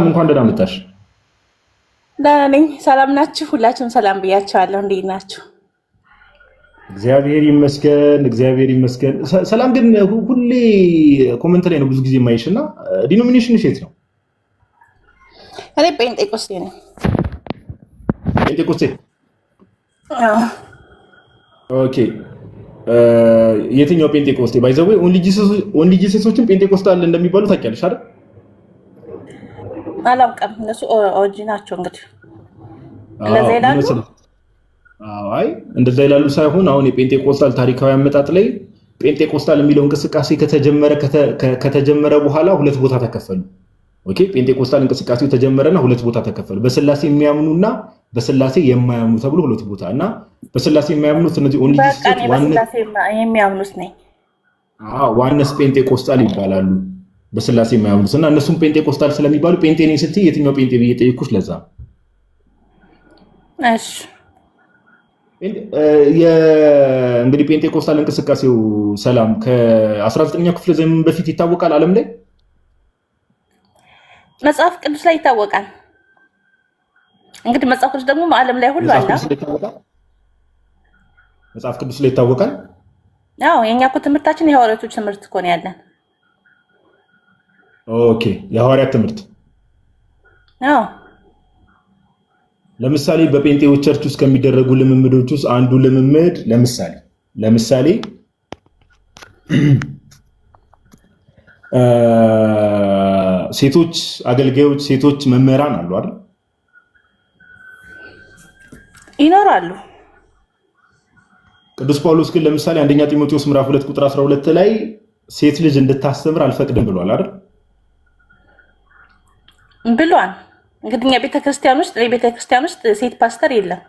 እንኳን ደህና መጣሽ። ደህና ነኝ። ሰላም ናችሁ? ሁላችሁም ሰላም ብያቸዋለሁ። እንዴት ናችሁ? እግዚአብሔር ይመስገን፣ እግዚአብሔር ይመስገን። ሰላም ግን ሁሌ ኮመንት ላይ ነው ብዙ ጊዜ የማይሽ እና ዲኖሚኔሽንሽ የት ነው? እኔ ጴንጤቆስቴ ነኝ። ጴንጤቆስቴ? ኦኬ። የትኛው ጴንጤቆስቴ? ባይ ዘ ዌይ ኦንሊ ጂሰሶችን ጴንጤቆስታል እንደሚባሉ ታውቂያለሽ አይደል? አላውቅም። እነሱ ኦጂ ናቸው እንግዲህ እንደዛ ይላሉ። አይ እንደዛ ይላሉ ሳይሆን አሁን የጴንጤቆስታል ታሪካዊ አመጣጥ ላይ ጴንጤቆስታል የሚለው እንቅስቃሴ ከተጀመረ በኋላ ሁለት ቦታ ተከፈሉ። ኦኬ፣ ጴንጤቆስታል እንቅስቃሴው ተጀመረና ሁለት ቦታ ተከፈሉ። በስላሴ የሚያምኑና በስላሴ የማያምኑ ተብሎ ሁለት ቦታ እና በስላሴ የማያምኑት እነዚህ ኦንሊ ጂሰስ በስላሴ የሚያምኑት ነኝ። ዋነስ ጴንጤቆስታል ይባላሉ። በስላሴ የማያምኑት እና እነሱም ጴንጤቆስታል ስለሚባሉ ጴንጤ ነኝ ስትይ የትኛው ጴንጤ ብዬ ጠይኩሽ። ለዛ እሺ። እንግዲህ ጴንጤቆስታል እንቅስቃሴው ሰላም ከ19ኛው ክፍለ ዘመን በፊት ይታወቃል ዓለም ላይ መጽሐፍ ቅዱስ ላይ ይታወቃል። እንግዲህ መጽሐፍ ቅዱስ ደግሞ ዓለም ላይ ሁሉ አለ። መጽሐፍ ቅዱስ ላይ ይታወቃል። አዎ፣ የኛ እኮ ትምህርታችን የሐዋርያቶች ትምህርት እኮ ነው ያለን። ኦኬ፣ የሐዋርያት ትምህርት። አዎ፣ ለምሳሌ በጴንጤዎች ቸርች ውስጥ ከሚደረጉ ልምምዶች ውስጥ አንዱ ልምምድ ለምሳሌ ሴቶች አገልጋዮች፣ ሴቶች መምህራን አሉ አይደል? ይኖራሉ። ቅዱስ ጳውሎስ ግን ለምሳሌ አንደኛ ጢሞቴዎስ ምዕራፍ 2 ቁጥር 12 ላይ ሴት ልጅ እንድታስተምር አልፈቅድም ብሏል አይደል? ብሏል። እንግዲህ እኛ ቤተክርስቲያን ውስጥ ሴት ፓስተር የለም፣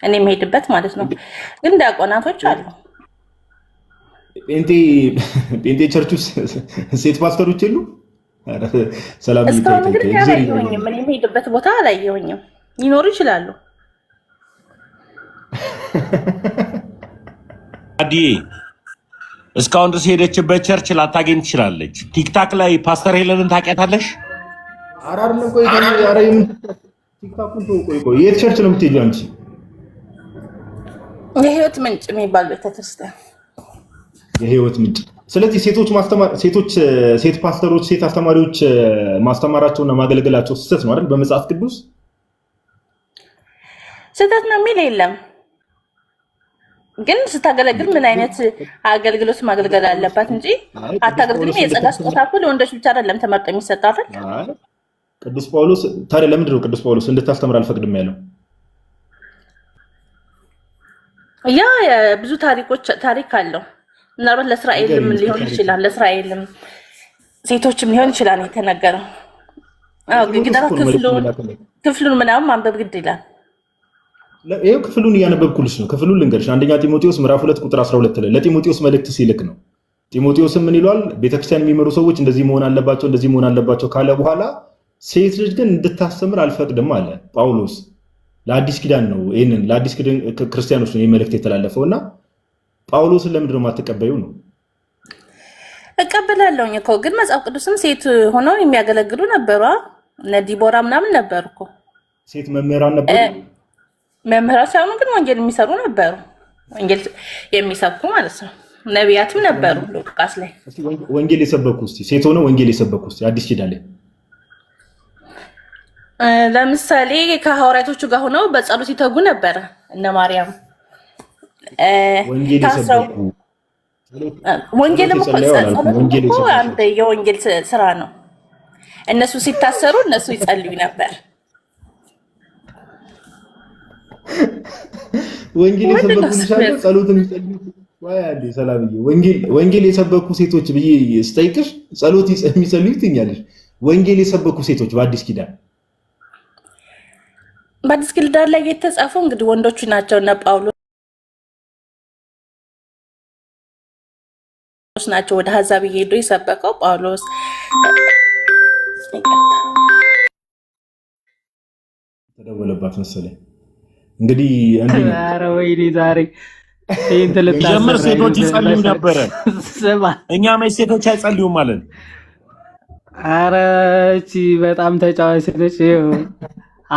እኔ የምሄድበት ማለት ነው። ግን ዲያቆናቶች አሉ። ጴንጤ ቸርች ውስጥ ሴት ፓስተሮች የሉ? ሰላም እስካሁን እንግዲህ አላየሁኝም። እኔ የምሄድበት ቦታ አላየሁኝም። ሊኖሩ ይችላሉ። አዲዬ እስካሁን ድረስ ሄደችበት ቸርች ላታገኝ ትችላለች። ቲክታክ ላይ ፓስተር ሄለንን ታውቂያታለሽ? አራርለም ቆይ ቲክታኩን ቆይ የት ቸርች ነው የምትሄጂው አንቺ? የህይወት ምንጭ የሚባል ቤተክርስቲያን። የህይወት ምንጭ። ስለዚህ ሴት ፓስተሮች፣ ሴት አስተማሪዎች ማስተማራቸውና ማገልገላቸው ስህተት ነው አይደል? በመጽሐፍ ቅዱስ ስህተት ነው የሚል የለም። ግን ስታገለግል ምን አይነት አገልግሎት ማገልገል አለባት እንጂ አታገልግልም። የጸጋ ስጦታ እኮ ለወንዶች ብቻ አይደለም ተመርጦ የሚሰጠው አይደል? ቅዱስ ጳውሎስ ታዲያ ለምንድን ነው ቅዱስ ጳውሎስ እንድታስተምር አልፈቅድም ያለው? ያ ብዙ ታሪክ አለው። ምናልባት ለእስራኤልም ሊሆን ይችላል፣ ለእስራኤልም ሴቶችም ሊሆን ይችላል የተነገረው። ግዴታ ክፍሉን ምናምን ማንበብ ግድ ይላል። ይሄው ክፍሉን እያነበብኩልሽ ነው። ክፍሉን ልንገርሽ። አንደኛ ጢሞቴዎስ ምዕራፍ 2 ቁጥር 12 ላይ ለጢሞቴዎስ መልእክት ሲልክ ነው። ጢሞቴዎስም ምን ይሏል? ቤተክርስቲያን የሚመሩ ሰዎች እንደዚህ መሆን አለባቸው ካለ በኋላ ሴት ልጅ ግን እንድታስተምር አልፈቅድም አለ ጳውሎስ። ለአዲስ ኪዳን ነው፣ ይሄንን ለአዲስ ኪዳን ክርስቲያኖች ነው መልእክት የተላለፈው እና ጳውሎስን ለምንድን ነው የማትቀበዩ ነው? እቀበላለሁኝ እኮ ግን መጽሐፍ ቅዱስም ሴት ሆነው የሚያገለግሉ ነበሩ። እነ ዲቦራ ምናምን ነበሩ እኮ ሴት መምህራን ነበሩ። መምህራን ሳይሆኑ ግን ወንጌል የሚሰሩ ነበሩ፣ ወንጌል የሚሰብኩ ማለት ነው። ነቢያትም ነበሩ። ሉቃስ ላይ ወንጌል የሰበኩ እስቲ ሴት ሆነው ወንጌል የሰበኩ እስቲ አዲስ ኪዳን ላይ ለምሳሌ ከሐዋርያቶቹ ጋር ሆነው በጸሎት ይተጉ ነበረ። እነ ማርያም ወንጌልም እኮ አንድ የወንጌል ስራ ነው። እነሱ ሲታሰሩ እነሱ ይጸልዩ ነበር። ወንጌል የሰበኩ ጸሎት የሚጸልዩ ዋያዲ ሰላምዬ፣ ወንጌል የሰበኩ ሴቶች ብዬ ስጠይቅሽ ጸሎት የሚጸልዩ ትኛለሽ። ወንጌል የሰበኩ ሴቶች በአዲስ ኪዳን ላይ የተጻፉ እንግዲህ ወንዶቹ ናቸው። እነ ጳውሎስ ናቸው ወደ አሕዛብ እየሄዱ የሰበከው ጳውሎስ። ተደወለባት መሰለኝ እንግዲህ ኧረ ወይኔ ዛሬ ጀምር ሴቶች ይጸልዩ ነበረ። እኛ መች ሴቶች አይጸልዩም ማለት ኧረ እቺ በጣም ተጫዋች ነች። ይኸው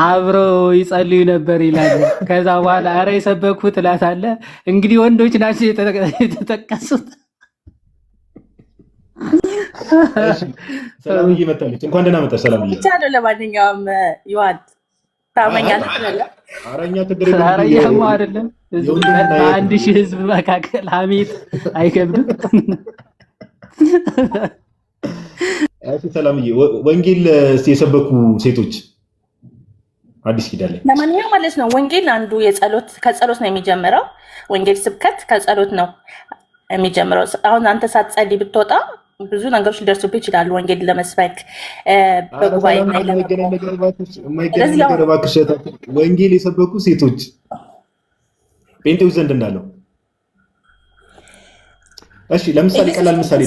አብረው ይጸልዩ ነበር ይላል። ከዛ በኋላ ኧረ የሰበኩት እላታለሁ። እንግዲህ ወንዶች ናቸው የተጠቀሱት። ሰላምዬ መጣለች። እንኳን ደህና መጣሽ ሰላምዬ። ይቻላል። ለማንኛውም ይዋል ታመኛለህ ትላለህ። ኧረ እኛ ችግር የለም። ኧረ እያማ አይደለም በአንድ ሺህ ህዝብ መካከል ሐሜት አይከብድም። እሺ ሰላምዬ፣ ወንጌል የሰበኩ ሴቶች አዲስ ኪዳን ላይ ለማንኛውም ማለት ነው ወንጌል አንዱ ከጸሎት ነው የሚጀምረው። ወንጌል ስብከት ከጸሎት ነው የሚጀምረው። አሁን አንተ ሳትጸልይ ብትወጣ ብዙ ነገሮች ሊደርሱብህ ይችላሉ። ወንጌል ለመስበክ በጉባኤ ላይ ወንጌል የሰበኩ ሴቶች ጴንጤዎች ዘንድ እንዳለው እሺ፣ ለምሳሌ ቀላል ምሳሌ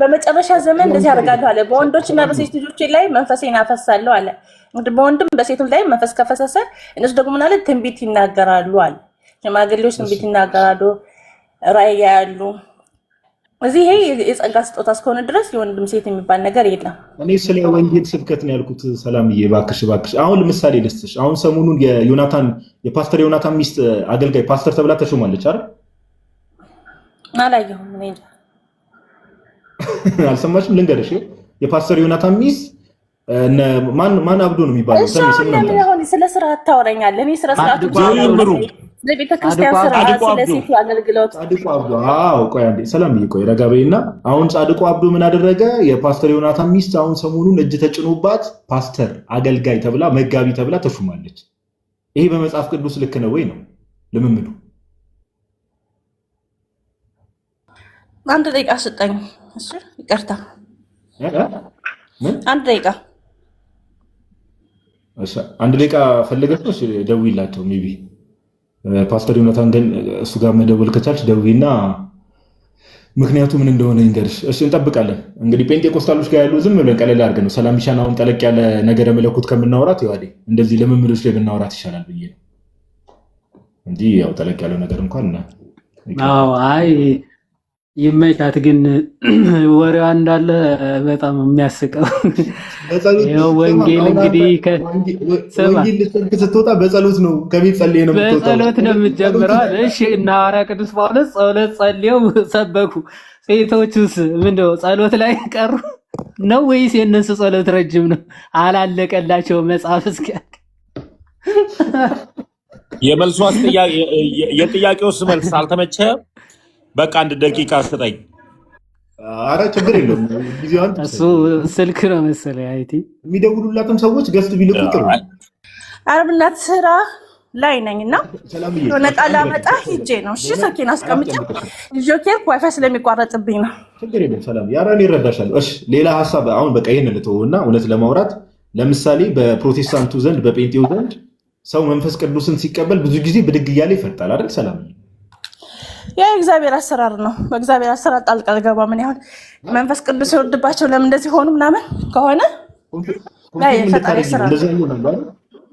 በመጨረሻ ዘመን እንደዚህ አደርጋለሁ አለ። በወንዶችና በሴት ልጆች ላይ መንፈሴን አፈሳለሁ አለ። እንግዲህ በወንድም በሴቱም ላይ መንፈስ ከፈሰሰ እነሱ ደግሞ ምን አለ? ትንቢት ይናገራሉ አለ። ሽማግሌዎች ትንቢት ይናገራሉ፣ ራእይ ያያሉ። እዚህ ይሄ የጸጋ ስጦታ እስከሆነ ድረስ የወንድም ሴት የሚባል ነገር የለም። እኔ ስለ ወንጌል ስብከት ነው ያልኩት። ሰላምዬ እባክሽ እባክሽ፣ አሁን ምሳሌ ልስጥሽ። አሁን ሰሞኑን የፓስተር ዮናታን ሚስት አገልጋይ ፓስተር ተብላ ተሾማለች አይደል? አላየሁም። እኔ እንጃ አልሰማሽም? ልንገርሽ፣ የፓስተር ዮናታን ሚስት ማን አብዶ ነው የሚባለው? ስለ ስራ ታወራኛለህ? እኔ ስለ ስርዓቱ ለቤተክርስቲያን ስራ ስለ ሴቱ አገልግሎት ጻድቁ አብዶ። አዎ ቆይ አንዴ ሰላምዬ፣ ቆይ ረጋ በይና። አሁን ጻድቁ አብዶ ምን አደረገ? የፓስተር ዮናታን ሚስት አሁን ሰሞኑን እጅ ተጭኖባት ፓስተር አገልጋይ ተብላ መጋቢ ተብላ ተሾማለች። ይሄ በመጽሐፍ ቅዱስ ልክ ነው ወይ? ነው ልምምዱ? አንድ ደቂቃ ስጠኝ። እሺ ይቅርታ፣ አንድ ደቂቃ። እሺ አንድ ደቂቃ ፈልገሽ ነው? እሺ ደውይላቸው። ሜቢ ፓስተር ዮናታን ግን እሱ ጋር መደወል ከቻልሽ ደውይና ምክንያቱ ምን እንደሆነ ይንገርሽ። እሺ እንጠብቃለን። እንግዲህ ጴንጤቆስታሎች ጋር ያሉ ዝም ብለን ቀለል አድርገን ነው ሰላምሻን አሁን ጠለቅ ያለ ነገረ መለኮት ከምናወራት ይዋዴ እንደዚህ ልምምዶች ላይ ብናወራት ይሻላል ብዬ ነው እንጂ ያው ጠለቅ ያለው ነገር እንኳን አዎ አይ ይመቻት። ግን ወሬዋ እንዳለ በጣም የሚያስቀው ወንጌል እንግዲህ ስትወጣ በጸሎት ነው ከቤት ጸልዬ ነው በጸሎት ነው የምትጀምረው። እሺ እና ሐዋርያ ቅዱስ ጳውሎስ ጸሎት ጸልየው ሰበኩ። ሴቶቹስ ምንድነው ጸሎት ላይ ቀሩ ነው ወይስ የእነሱ ጸሎት ረጅም ነው? አላለቀላቸው መጽሐፍ እስኪ የጥያቄውስ መልስ አልተመቸህም? በቃ አንድ ደቂቃ ስጠኝ። አረ ችግር የለውም። እሱ ስልክ ነው መሰለኝ። አይቲ የሚደውሉላትም ሰዎች ገዝት ቢልቁ ጥሩ። አርብናት ስራ ላይ ነኝና የሆነ ቃል አመጣ ሂጄ ነው። እሺ ሰኪን አስቀምጬ ጆኬር ዋይፋይ ስለሚቋረጥብኝ ነው። ችግር የለም ሰላም። ያራን ይረዳሻል። እሺ ሌላ ሀሳብ አሁን በቃ ይሄን ልተውና እውነት ለማውራት ለምሳሌ በፕሮቴስታንቱ ዘንድ በጴንጤው ዘንድ ሰው መንፈስ ቅዱስን ሲቀበል ብዙ ጊዜ ብድግ እያለ ይፈርጣል አይደል? ሰላም ያ እግዚአብሔር አሰራር ነው። በእግዚአብሔር አሰራር ጣልቃ ልገባ ምን ይሆን? መንፈስ ቅዱስ ይወርድባቸው ለምን እንደዚህ ሆኑ ምናምን ከሆነ ላይ ፈጣሪ አሰራር እንደዚህ ነው አይደል?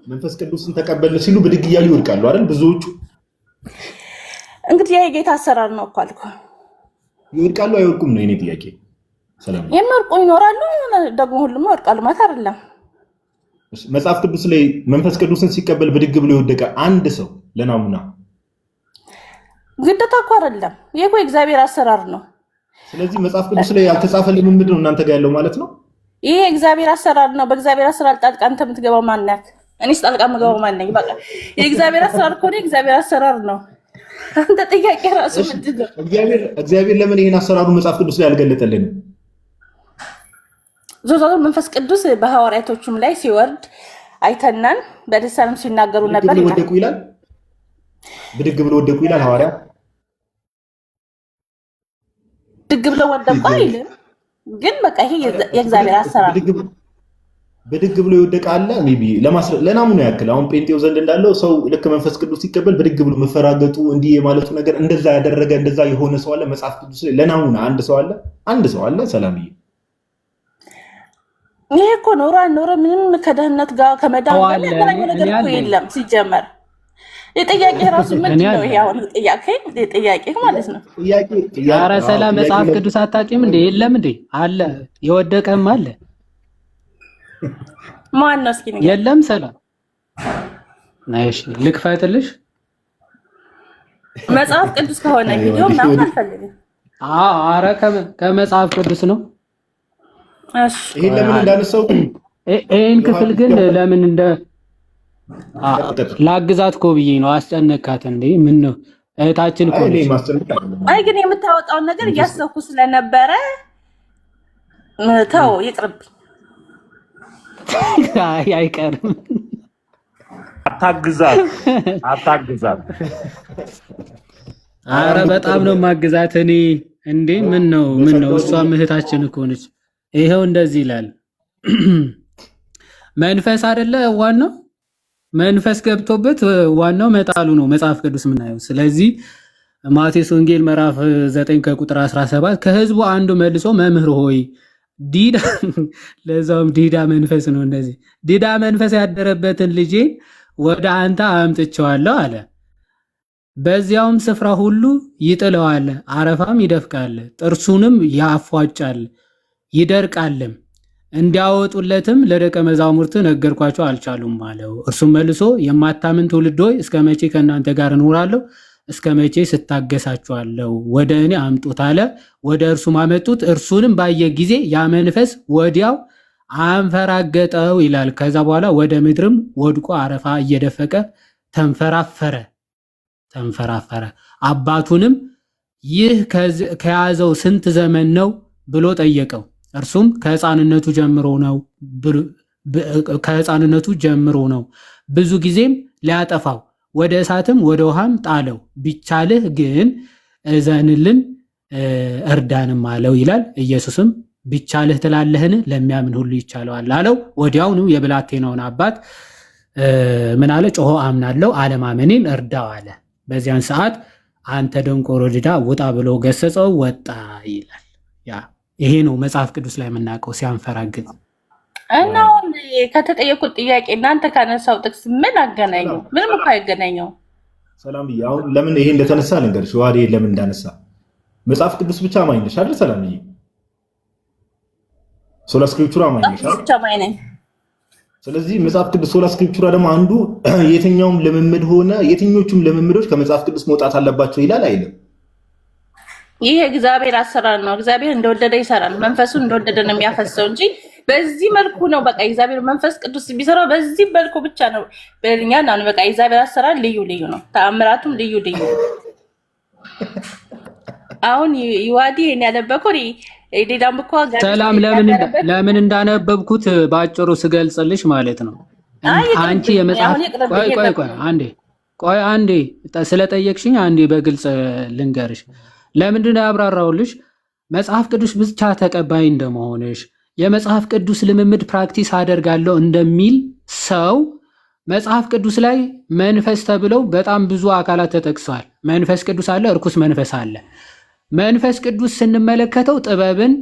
መንፈስ ቅዱስን ተቀበልን ሲሉ ብድግ እያሉ ይወድቃሉ አይደል? ብዙዎቹ እንግዲህ ያ የጌታ አሰራር ነው እኮ አልኩ። ይወድቃሉ አይወድቁም ነው የኔ ጥያቄ። ሰላም የሚወድቁ ይኖራሉ፣ ደግሞ ሁሉም ይወድቃሉ ማለት አይደለም። መጽሐፍ ቅዱስ ላይ መንፈስ ቅዱስን ሲቀበል ብድግ ብሎ የወደቀ አንድ ሰው ለናሙና ግዴታ እኮ አይደለም። ይሄ እኮ የእግዚአብሔር አሰራር ነው። ስለዚህ መጽሐፍ ቅዱስ ላይ ያልተጻፈ ልምምድ ነው እናንተ ጋር ያለው ማለት ነው። ይሄ የእግዚአብሔር አሰራር ነው። በእግዚአብሔር አሰራር ጣልቃ አንተ የምትገባው ማን ነህ? እኔስ ጣልቃ የምገባው ማን ነኝ? በቃ የእግዚአብሔር አሰራር እኮ ነው። የእግዚአብሔር አሰራር ነው። አንተ ጥያቄ ራሱ ምንድን ነው? እግዚአብሔር ለምን ይሄን አሰራሩ መጽሐፍ ቅዱስ ላይ አልገለጠልንም? ዞሮ መንፈስ ቅዱስ በሐዋርያቶቹም ላይ ሲወርድ አይተናን፣ በልሳንም ሲናገሩ ነበር ይላል። ብድግ ብሎ ወደቁ ይላል ሐዋርያ። ብድግ ብሎ ወደቁ አይልም፣ ግን በቃ ይሄ የእግዚአብሔር አሰራር። ብድግ ብሎ ይወደቃ አለ። ሜቢ ለናሙና ያክል አሁን ጴንጤው ዘንድ እንዳለው ሰው ልክ መንፈስ ቅዱስ ሲቀበል ብድግ ብሎ መፈራገጡ እንዲህ የማለቱ ነገር እንደዛ ያደረገ እንደዛ የሆነ ሰው አለ መጽሐፍ ቅዱስ ላይ ለናሙና አንድ ሰው አለ። ሰላምዬ ይሄ እኮ ኖረ ምንም ከደህንነት ጋር ከመዳን ጋር የሚያገናኘው ነገር እኮ የለም ሲጀመር። የጥያቄ ራሱ ምንድን ነው? ይሄ አሁን ጥያቄ ማለት ነው። ኧረ ሰላም መጽሐፍ ቅዱስ አታውቂም እንዴ? የለም እንዴ? አለ የወደቀም አለ። ማን ነው እስኪ ንገረኝ። የለም ሰላም ነሽ ልክፈትልሽ መጽሐፍ ቅዱስ ከሆነ ቪዲዮ ምናምን አልፈልግም። አረ ከመጽሐፍ ቅዱስ ነው። እሺ ይሄን ለምን እንዳነሳው ይሄን ክፍል ግን ለምን እንደ ላግዛት እኮ ብዬ ነው። አስጨነካት እንዴ? ምን ነው እህታችን እኮ ነች። አይ ግን የምታወጣውን ነገር እያሰብኩ ስለነበረ ተው ይቅርብኝ። አይ አይቀርም። አታግዛት። አረ በጣም ነው ማግዛት እኔ እንዴ። ምን ነው እሷም እህታችን እኮ ነች። ይሄው እንደዚህ ይላል። መንፈስ አይደለ ዋናው መንፈስ ገብቶበት ዋናው መጣሉ ነው መጽሐፍ ቅዱስ የምናየው። ስለዚህ ማቴዎስ ወንጌል ምዕራፍ 9 ከቁጥር 17 ከህዝቡ አንዱ መልሶ መምህር ሆይ ዲዳ ለዛውም ዲዳ መንፈስ ነው እንደዚህ ዲዳ መንፈስ ያደረበትን ልጄን ወደ አንተ አምጥቼዋለሁ አለ። በዚያውም ስፍራ ሁሉ ይጥለዋል፣ አረፋም ይደፍቃል፣ ጥርሱንም ያፏጫል፣ ይደርቃልም። እንዲያወጡለትም ለደቀ መዛሙርት ነገርኳቸው፣ አልቻሉም አለው። እርሱም መልሶ የማታምን ትውልድ ሆይ እስከ መቼ ከእናንተ ጋር እኖራለሁ? እስከ መቼ ስታገሳችኋለሁ? ወደ እኔ አምጡት አለ። ወደ እርሱም አመጡት። እርሱንም ባየ ጊዜ ያ መንፈስ ወዲያው አንፈራገጠው ይላል። ከዛ በኋላ ወደ ምድርም ወድቆ አረፋ እየደፈቀ ተንፈራፈረ። አባቱንም ይህ ከያዘው ስንት ዘመን ነው ብሎ ጠየቀው። እርሱም ከሕፃንነቱ ጀምሮ ነው፣ ብዙ ጊዜም ሊያጠፋው ወደ እሳትም ወደ ውሃም ጣለው። ቢቻልህ ግን እዘንልን እርዳንም አለው ይላል። ኢየሱስም ቢቻልህ ትላለህን? ለሚያምን ሁሉ ይቻለዋል አለው። ወዲያውኑ የብላቴናውን አባት ምን አለ? ጮሆ አምናለሁ፣ አለማመኔን እርዳው አለ። በዚያን ሰዓት አንተ ደንቆሮ ድዳ ውጣ ብሎ ገሰጸው፣ ወጣ ይላል። ይሄ ነው መጽሐፍ ቅዱስ ላይ የምናውቀው ሲያንፈራግጥ። እና አሁን ከተጠየቁት ጥያቄ እናንተ ካነሳው ጥቅስ ምን አገናኘው? ምንም እኮ አይገናኘው። ሰላምዬ አሁን ለምን ይሄ እንደተነሳ ልንገርሽ። ዋዴ ለምን እንዳነሳ መጽሐፍ ቅዱስ ብቻ አማኝ ነሽ አይደል ሰላምዬ? ሶላ ስክሪፕቹራ አማኝ ነሽ አይደል? ብቻ አማኝ ነኝ። ስለዚህ መጽሐፍ ቅዱስ ሶላ ስክሪፕቹራ ደግሞ አንዱ የትኛውም ልምምድ ሆነ የትኞቹም ልምምዶች ከመጽሐፍ ቅዱስ መውጣት አለባቸው ይላል አይልም? ይህ እግዚአብሔር አሰራር ነው። እግዚአብሔር እንደወደደ ይሰራል። መንፈሱን እንደወደደ ነው የሚያፈሰው እንጂ በዚህ መልኩ ነው በቃ እግዚአብሔር መንፈስ ቅዱስ ቢሰራው በዚህ መልኩ ብቻ ነው። በእኛ ነው በቃ እግዚአብሔር አሰራር ልዩ ነው። ተአምራቱም ልዩ ነው። አሁን ይዋዲ እኔ ያለበኩ ሌላም እኮ ሰላም ለምን እንዳነበብኩት ባጭሩ ስገልጽልሽ ማለት ነው። አንቺ የመጽሐፍ ቆይ አንዴ ስለጠየቅሽኝ አንዴ በግልጽ ልንገርሽ። ለምንድነው ያብራራውልሽ? መጽሐፍ ቅዱስ ብቻ ተቀባይ እንደመሆንሽ የመጽሐፍ ቅዱስ ልምምድ ፕራክቲስ አደርጋለሁ እንደሚል ሰው መጽሐፍ ቅዱስ ላይ መንፈስ ተብለው በጣም ብዙ አካላት ተጠቅሰዋል። መንፈስ ቅዱስ አለ፣ እርኩስ መንፈስ አለ። መንፈስ ቅዱስ ስንመለከተው ጥበብን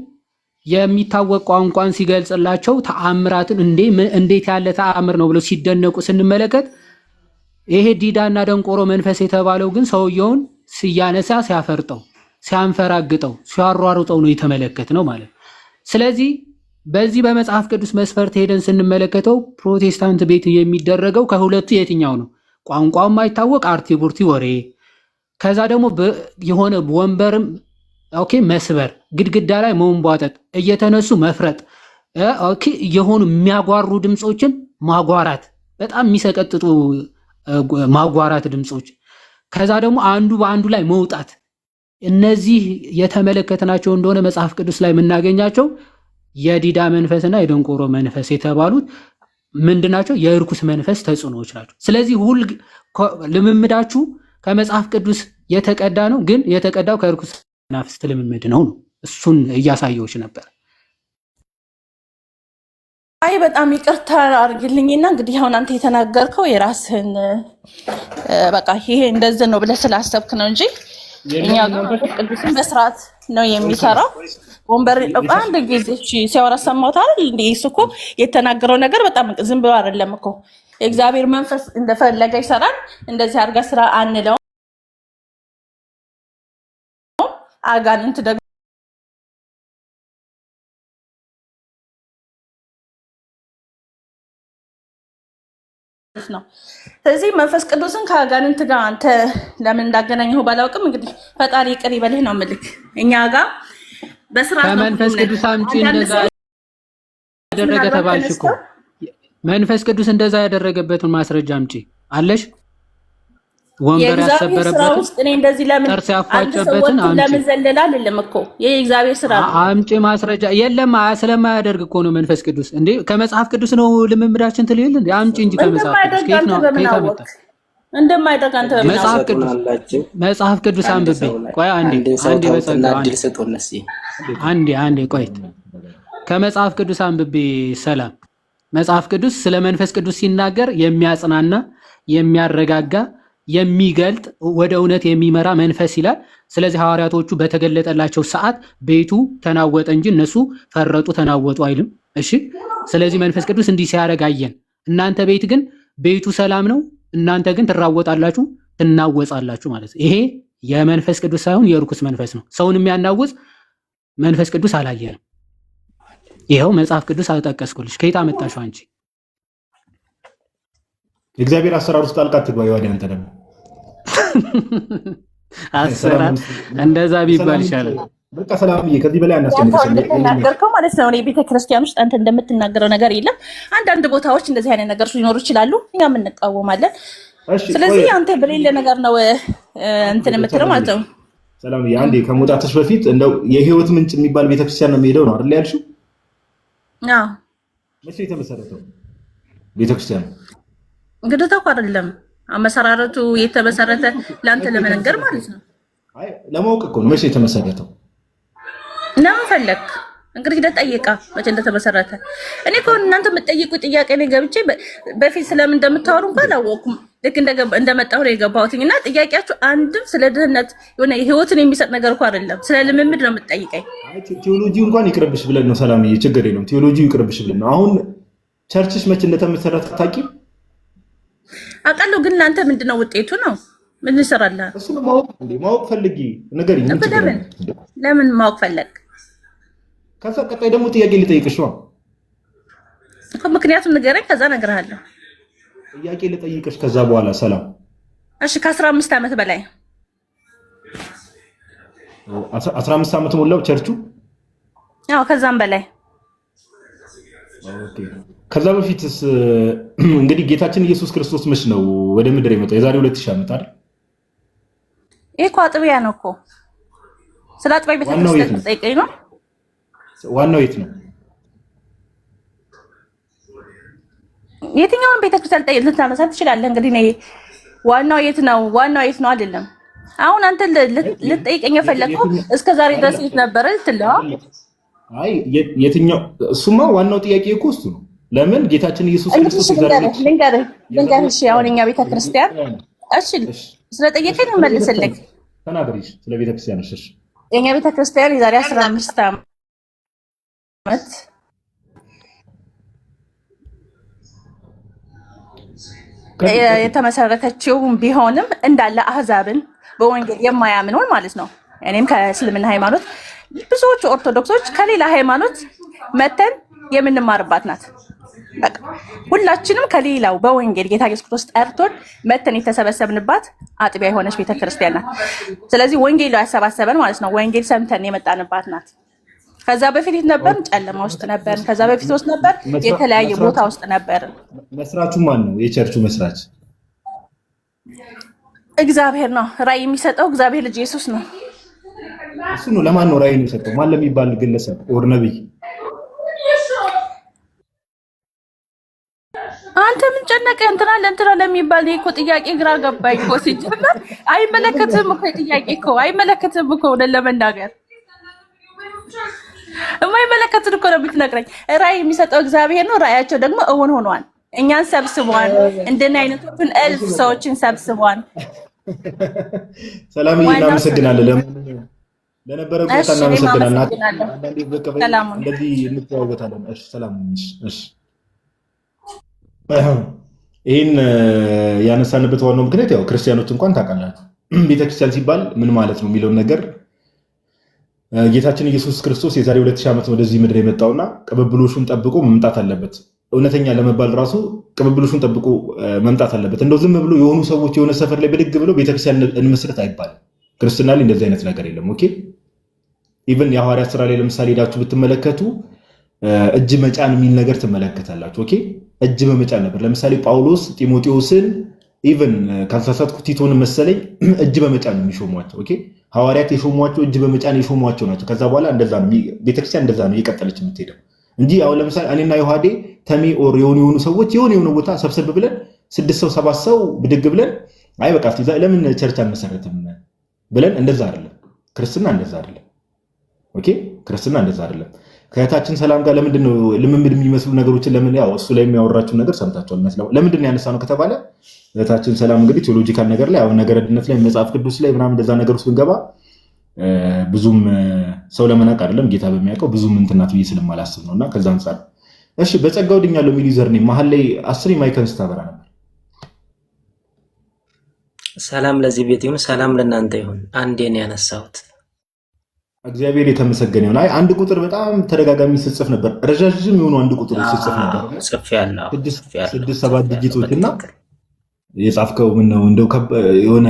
የሚታወቅ ቋንቋን ሲገልጽላቸው ተአምራትን እንዴት ያለ ተአምር ነው ብለው ሲደነቁ ስንመለከት ይሄ ዲዳና ደንቆሮ መንፈስ የተባለው ግን ሰውየውን ሲያነሳ ሲያፈርጠው ሲያንፈራግጠው ሲያሯሩጠው ነው የተመለከትነው ማለት ነው። ስለዚህ በዚህ በመጽሐፍ ቅዱስ መስፈርት ሄደን ስንመለከተው ፕሮቴስታንት ቤት የሚደረገው ከሁለቱ የትኛው ነው? ቋንቋው የማይታወቅ አርቲቡርቲ ወሬ፣ ከዛ ደግሞ የሆነ ወንበርም መስበር፣ ግድግዳ ላይ መንቧጠጥ፣ እየተነሱ መፍረጥ፣ የሆኑ የሚያጓሩ ድምፆችን ማጓራት፣ በጣም የሚሰቀጥጡ ማጓራት ድምፆች፣ ከዛ ደግሞ አንዱ በአንዱ ላይ መውጣት። እነዚህ የተመለከትናቸው እንደሆነ መጽሐፍ ቅዱስ ላይ የምናገኛቸው የዲዳ መንፈስና የደንቆሮ መንፈስ የተባሉት ምንድናቸው? የእርኩስ መንፈስ ተጽዕኖዎች ናቸው። ስለዚህ ልምምዳችሁ ከመጽሐፍ ቅዱስ የተቀዳ ነው፣ ግን የተቀዳው ከእርኩስ መናፍስት ልምምድ ነው። እሱን እያሳየዎች ነበር። አይ በጣም ይቅርታ አድርግልኝና እንግዲህ አሁን አንተ የተናገርከው የራስህን በቃ ይሄ እንደዚህ ነው ብለህ ስላሰብክ ነው እንጂ እኛ ቅዱስን በስርዓት ነው የሚሰራው። ወንበር አንድ ጊዜ ሲያወራ ሰማሁት አይደል? እንዴ እሱ እኮ የተናገረው ነገር በጣም ዝም ብሎ አይደለም እኮ። የእግዚአብሔር መንፈስ እንደፈለገ ይሰራል። እንደዚህ አድርጋ ስራ አንለው። አጋንንት ደግሞ ነው። ስለዚህ መንፈስ ቅዱስን ከአጋንንት ጋር አንተ ለምን እንዳገናኘው ባላውቅም እንግዲህ ፈጣሪ ይቅር ይበልህ ነው የምልህ። እኛ ጋር በስራ ከመንፈስ ቅዱስ አምጪ እንደዛ ያደረገ ተባልሽ እኮ መንፈስ ቅዱስ እንደዛ ያደረገበትን ማስረጃ አምጪ አለሽ? ወንበር ያሰበረበት ውስጥ እኔ እንደዚህ ለምን ጥርስ ያፋጨበትን አምጪ። ለምን ዘለላ አይደለም እኮ የእግዚአብሔር ስራ ነው። አምጪ ማስረጃ የለም። ስለማያደርግ እኮ ነው መንፈስ ቅዱስ። እንዴ ከመጽሐፍ ቅዱስ ነው ልምምዳችን ትልል እንዴ? አምጪ እንጂ ከመጽሐፍ ቅዱስ ከየት ነው ከመጣ? እንደማይደርግ አንተ መጽሐፍ ቅዱስ አንብቤ ቆይ አንዴ በጸጋ አንዴ ቆይ ከመጽሐፍ ቅዱስ አንብቤ ሰላም መጽሐፍ ቅዱስ ስለ መንፈስ ቅዱስ ሲናገር የሚያጽናና የሚያረጋጋ የሚገልጥ ወደ እውነት የሚመራ መንፈስ ይላል። ስለዚህ ሐዋርያቶቹ በተገለጠላቸው ሰዓት ቤቱ ተናወጠ እንጂ እነሱ ፈረጡ ተናወጡ አይልም። እሺ ስለዚህ መንፈስ ቅዱስ እንዲህ ሲያረጋየን እናንተ ቤት ግን ቤቱ ሰላም ነው፣ እናንተ ግን ትራወጣላችሁ ትናወጻላችሁ ማለት ነው። ይሄ የመንፈስ ቅዱስ ሳይሆን የርኩስ መንፈስ ነው። ሰውን የሚያናውጽ መንፈስ ቅዱስ አላየንም። ይኸው መጽሐፍ ቅዱስ አልጠቀስኩልሽ። ከየት አመጣሽው አንቺ? እግዚአብሔር አሰራር ውስጥ ጣልቃ ትግባ። ይዋዲ አንተ ደግሞ አሰራር እንደዛ ቢባል ይሻላል። በቃ ሰላምዬ፣ ከዚህ በላይ አናስጨንቅሽም ማለት ነው። እኔ ቤተክርስቲያን ውስጥ አንተ እንደምትናገረው ነገር የለም። አንዳንድ ቦታዎች እንደዚህ አይነት ነገሮች ሊኖሩ ይችላሉ፣ እኛም እንቃወማለን። ስለዚህ አንተ በሌለ ነገር ነው እንትን የምትለው ማለት ነው። ሰላምዬ፣ አንዴ ከመውጣትሽ በፊት እንደው የህይወት ምንጭ የሚባል ቤተክርስቲያን ነው የሚሄደው ነው አይደል ያልሽው? አዎ። መቼ የተመሰረተው ቤተክርስቲያን? እንግዲህ ታውቁ አይደለም አመሰራረቱ የተመሰረተ ለአንተ ለመንገር ማለት ነው። አይ ለማወቅ እኮ ነው። መቼ የተመሰረተው ለምን ፈለክ? እንግዲህ ለጠይቃ መቼ እንደተመሰረተ እኔ እኮ እናንተ የምትጠይቁ ጥያቄ ነው ገብቼ በፊት ስለምን እንደምታወሩ እንኳን አላወኩም። ልክ እንደመጣሁ ነው የገባሁትኝ እና ጥያቄያችሁ አንድም ስለ ድህነት የሆነ ህይወትን የሚሰጥ ነገር እኮ አይደለም፣ ስለ ልምምድ ነው የምትጠይቀኝ። ቴዎሎጂ እንኳን ይቅርብሽ ብለን ነው ሰላምዬ፣ ችግር የለውም። ቴዎሎጂ ይቅርብሽ ብለን ነው። አሁን ቸርችሽ መቼ እንደተመሰረተ ታውቂም? አውቃለሁ፣ ግን ለአንተ ምንድነው ውጤቱ ነው? ምን ይሰራልህ? እሱን ማወቅ ፈልጊ ነገር ለምን ማወቅ ፈለግ? ከዛ ቀጣይ ደግሞ ጥያቄ ልጠይቅሽ ነው እኮ። ምክንያቱም ንገረኝ፣ ከዛ እነግርሃለሁ። ጥያቄ ልጠይቅሽ ከዛ በኋላ ሰላም። እሺ ከ15 ዓመት በላይ 15 ዓመት ሞላው ቸርቹ? አዎ ከዛም በላይ። ኦኬ። ከዛ በፊትስ እንግዲህ ጌታችን ኢየሱስ ክርስቶስ መች ነው ወደ ምድር የመጣው? የዛሬ 2000 ዓመት አይደል? ይሄ እኮ አጥቢያ ነው እኮ። ስለ አጥቢያ ቤተክርስቲያን ጠይቀኝ ነው። ዋናው የት ነው? የትኛውን ቤተክርስቲያን ልታነሳ ትችላለህ? እንግዲህ እኔ ዋናው የት ነው አይደለም። አሁን አንተ ልትጠይቀኝ የፈለግከው እስከ ዛሬ ድረስ የት ነበረ ልትለው? አይ የትኛው? እሱማ ዋናው ጥያቄ እኮ እሱ ነው። ለምን ጌታችን ኢየሱስ ክርስቶስ ልንገርህ። እሺ አሁን እኛ ቤተክርስቲያን እሺ ስለጠየቀኝ መልስልኝ። ተናገሪ ስለ ቤተክርስቲያን። እሺ የኛ ቤተክርስቲያን የዛሬ 15 ዓመት የተመሰረተችው ቢሆንም እንዳለ አህዛብን በወንጌል የማያምኑን ማለት ነው። እኔም ከእስልምና ሃይማኖት ብዙዎቹ ኦርቶዶክሶች ከሌላ ሃይማኖት መተን የምንማርባት ናት። በቃ ሁላችንም ከሌላው በወንጌል ጌታ ኢየሱስ ክርስቶስ ጠርቶን መተን የተሰበሰብንባት አጥቢያ የሆነች ቤተክርስቲያን ናት። ስለዚህ ወንጌሉ ያሰባሰበን ማለት ነው። ወንጌል ሰምተን የመጣንባት ናት። ከዛ በፊት ነበር ጨለማ ውስጥ ነበር። ከዛ በፊት ውስጥ ነበር የተለያየ ቦታ ውስጥ ነበር። መስራቹ ማን ነው? የቸርቹ መስራች እግዚአብሔር ነው። ራዕይ የሚሰጠው እግዚአብሔር ልጅ ኢየሱስ ነው። እሱ ነው። ለማን ነው ራዕይ የሚሰጠው? ማን ለሚባል ግለሰብ ኦር ነብይ? አንተ ምን ጨነቀህ? እንትና ለሚባል እኮ ጥያቄ ግራ ገባኝ እኮ ሲጀመር። አይመለከትም እኮ ጥያቄ እኮ አይመለከትም እኮ ለመናገር የማይመለከትን እኮ ነው የምትነግረኝ። ራዕይ የሚሰጠው እግዚአብሔር ነው። ራዕያቸው ደግሞ እውን ሆኗል። እኛን ሰብስቧን፣ እንደነ አይነቶቹን 1000 ሰዎችን ሰብስቧን። ሰላምዬ እናመሰግናለን። ለነበረ ቆይታ እናመሰግናለን። እንደዚህ እንተዋወታለን። እሺ ሰላም። እሺ ይሄን ያነሳንበት ዋናው ምክንያት ያው ክርስቲያኖች እንኳን ታውቃላችሁ ቤተክርስቲያን ሲባል ምን ማለት ነው የሚለውን ነገር ጌታችን ኢየሱስ ክርስቶስ የዛሬ 2000 ዓመት ወደዚህ ምድር የመጣውና ቅብብሎሹን ጠብቆ መምጣት አለበት። እውነተኛ ለመባል ራሱ ቅብብሎሹን ጠብቆ መምጣት አለበት። እንደው ዝም ብሎ የሆኑ ሰዎች የሆነ ሰፈር ላይ ብድግ ብለው ቤተክርስቲያን እንመስረት አይባልም። ክርስትና ላይ እንደዚህ አይነት ነገር የለም። ኦኬ ኢቭን የሐዋርያት ስራ ላይ ለምሳሌ ሄዳችሁ ብትመለከቱ እጅ መጫን የሚል ነገር ትመለከታላችሁ። ኦኬ እጅ በመጫን ነበር። ለምሳሌ ጳውሎስ ጢሞቴዎስን ኢቭን ካልተሳሳትኩ ቲቶን መሰለኝ እጅ በመጫን ነው የሚሾሟቸው። ኦኬ ሐዋርያት የሾሟቸው እጅ በመጫን የሾሟቸው ናቸው። ከዛ በኋላ እንደዛ ነው ቤተክርስቲያን እንደዛ ነው እየቀጠለች የምትሄደው እንጂ አሁን ለምሳሌ እኔና ዮሐዴ ተሜ ኦር የሆኑ ሰዎች የሆነ ቦታ ሰብሰብ ብለን 6 ሰው 7 ሰው ብድግ ብለን አይ በቃ ለምን ቸርች አንመሰረትም ብለን እንደዛ አይደለም። ክርስትና እንደዛ አይደለም። ኦኬ ክርስትና እንደዛ አይደለም። ከእህታችን ሰላም ጋር ለምንድን ነው ልምምድ የሚመስሉ ነገሮችን ለምን ያው እሱ ላይ የሚያወራችሁ ነገር ሰምታችኋል መስለው ለምንድን ነው ያነሳነው ከተባለ እህታችን ሰላም እንግዲህ ቴዎሎጂካል ነገር ላይ አሁን ነገረ ድነት ላይ መጽሐፍ ቅዱስ ላይ ምናምን እንደዛ ነገር ውስጥ ብንገባ ብዙም ሰው ለመናቅ አይደለም ጌታ በሚያውቀው ብዙም እንትናት ብዬ ስለማላስብ ነውና ከዛ አንፃር እሺ በጸጋው ድኛለሁ የሚል ዩዘር ነኝ መሀል ላይ 10 ማይከን ስታበራ ነበር። ሰላም ለዚህ ቤት ይሁን፣ ሰላም ለእናንተ ይሁን። አንዴ ነው ያነሳሁት። እግዚአብሔር የተመሰገነ ይሁን። አይ አንድ ቁጥር በጣም ተደጋጋሚ ስጽፍ ነበር፣ ረዣዥም የሆኑ አንድ ቁጥሮች ስጽፍ ነበር። ጽፌያለሁ 6-7 ዲጂቶችና የጻፍከው ምን ነው እንደው የሆነ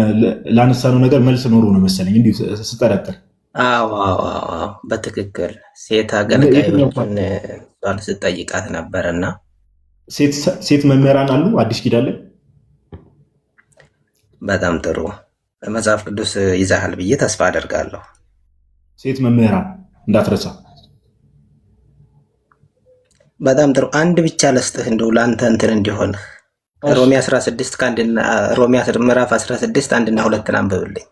ላነሳነው ነገር መልስ ኖሮ ነው መሰለኝ እንዲሁ ስጠረጥር። አዎ በትክክል ሴት አገልጋዮችን ስጠይቃት ነበርና ሴት መምህራን አሉ አዲስ ኪዳን ላይ። በጣም ጥሩ መጽሐፍ ቅዱስ ይዛሃል ብዬ ተስፋ አደርጋለሁ። ሴት መምህራን እንዳትረሳ። በጣም ጥሩ አንድ ብቻ ለስጥህ እንደው ለአንተ እንትን እንዲሆን ሮሜ 16 ከአንድና ሮሜ ምዕራፍ 16 1 እና 2 አንብብልኝ።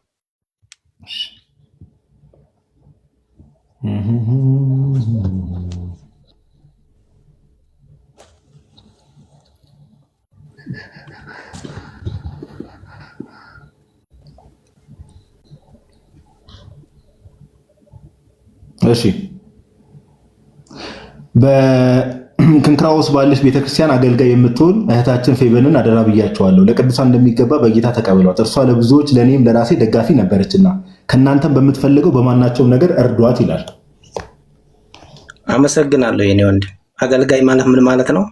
እሺ በክንክራውስ ባለች ቤተክርስቲያን አገልጋይ የምትሆን እህታችን ፌበንን አደራ ብያቸዋለሁ። ለቅዱሳን እንደሚገባ በጌታ ተቀበሏት። እርሷ ለብዙዎች ለእኔም ለራሴ ደጋፊ ነበረችና ከእናንተም በምትፈልገው በማናቸውም ነገር እርዷት ይላል። አመሰግናለሁ የኔ ወንድም። አገልጋይ ማለት ምን ማለት ነው?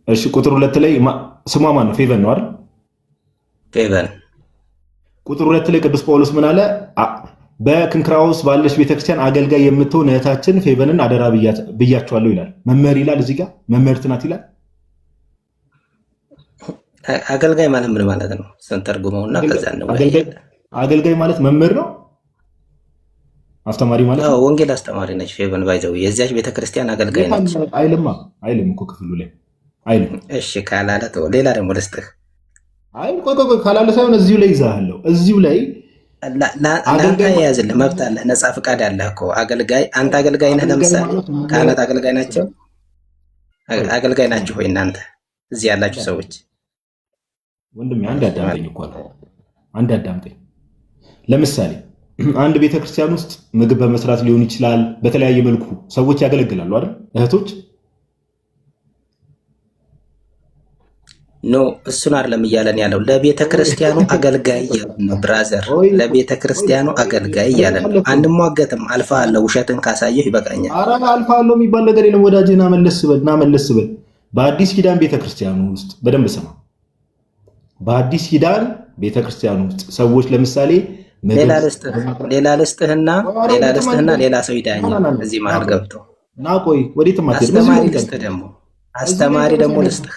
እሺ ቁጥር 2 ላይ ስሟ ማን ነው? ፌበን ነው አይደል? ፌበን። ቁጥር 2 ላይ ቅዱስ ጳውሎስ ምን አለ? በክንክራውስ ባለች ቤተክርስቲያን አገልጋይ የምትሆን እህታችን ፌበንን አደራ ብያቸዋለሁ ይላል። መምህር ይላል እዚህ ጋር መምህርት ናት ይላል። አገልጋይ ማለት ምን ማለት ነው? ስንተርጉመውና ከዛ ነው አገልጋይ ማለት መምህር ነው፣ አስተማሪ ማለት ነው። ወንጌል አስተማሪ ነች ፌበን ባይዘው የዚያች ቤተክርስቲያን አገልጋይ ነች። አይልም እኮ ክፍሉ ላይ አይልም። እሺ ካላለ ተው፣ ሌላ ደግሞ ልስጥህ። አይ ቆይ ካላለ ሳይሆን እዚሁ ላይ ይዛሃለሁ። እዚሁ ላይ ለአንተ የያዝልህ መብት አለ፣ ነፃ ፍቃድ አለህ እኮ አገልጋይ። አንተ አገልጋይ ነህ። ለምሳሌ ካህናት አገልጋይ ናቸው። አገልጋይ ናችሁ ወይ እናንተ እዚህ ያላችሁ ሰዎች? ወንድሜ አንድ አዳምጠኝ እኮ አንድ አዳምጠኝ። ለምሳሌ አንድ ቤተክርስቲያን ውስጥ ምግብ በመስራት ሊሆን ይችላል። በተለያየ መልኩ ሰዎች ያገለግላሉ አይደል? እህቶች ኖ እሱን አይደለም እያለን ያለው ለቤተ ክርስቲያኑ አገልጋይ ነው ብራዘር፣ ለቤተ ክርስቲያኑ አገልጋይ እያለን ነው። አንሟገትም። አልፋ አለ ውሸትን ካሳየህ ይበቃኛል። ኧረ አልፋ አለው የሚባል ነገር የለም ወዳጄ። ና መለስ በል። በአዲስ ኪዳን ቤተክርስቲያኑ ውስጥ በደንብ ስማ። በአዲስ ኪዳን ቤተክርስቲያኑ ውስጥ ሰዎች ለምሳሌ ሌላ ልስጥህና ሌላ ሰው ይዳኛል እዚህ መሀል ገብቶ ና ቆይ ወዴትም አትሄድም። አስተማሪ ደግሞ ልስጥህ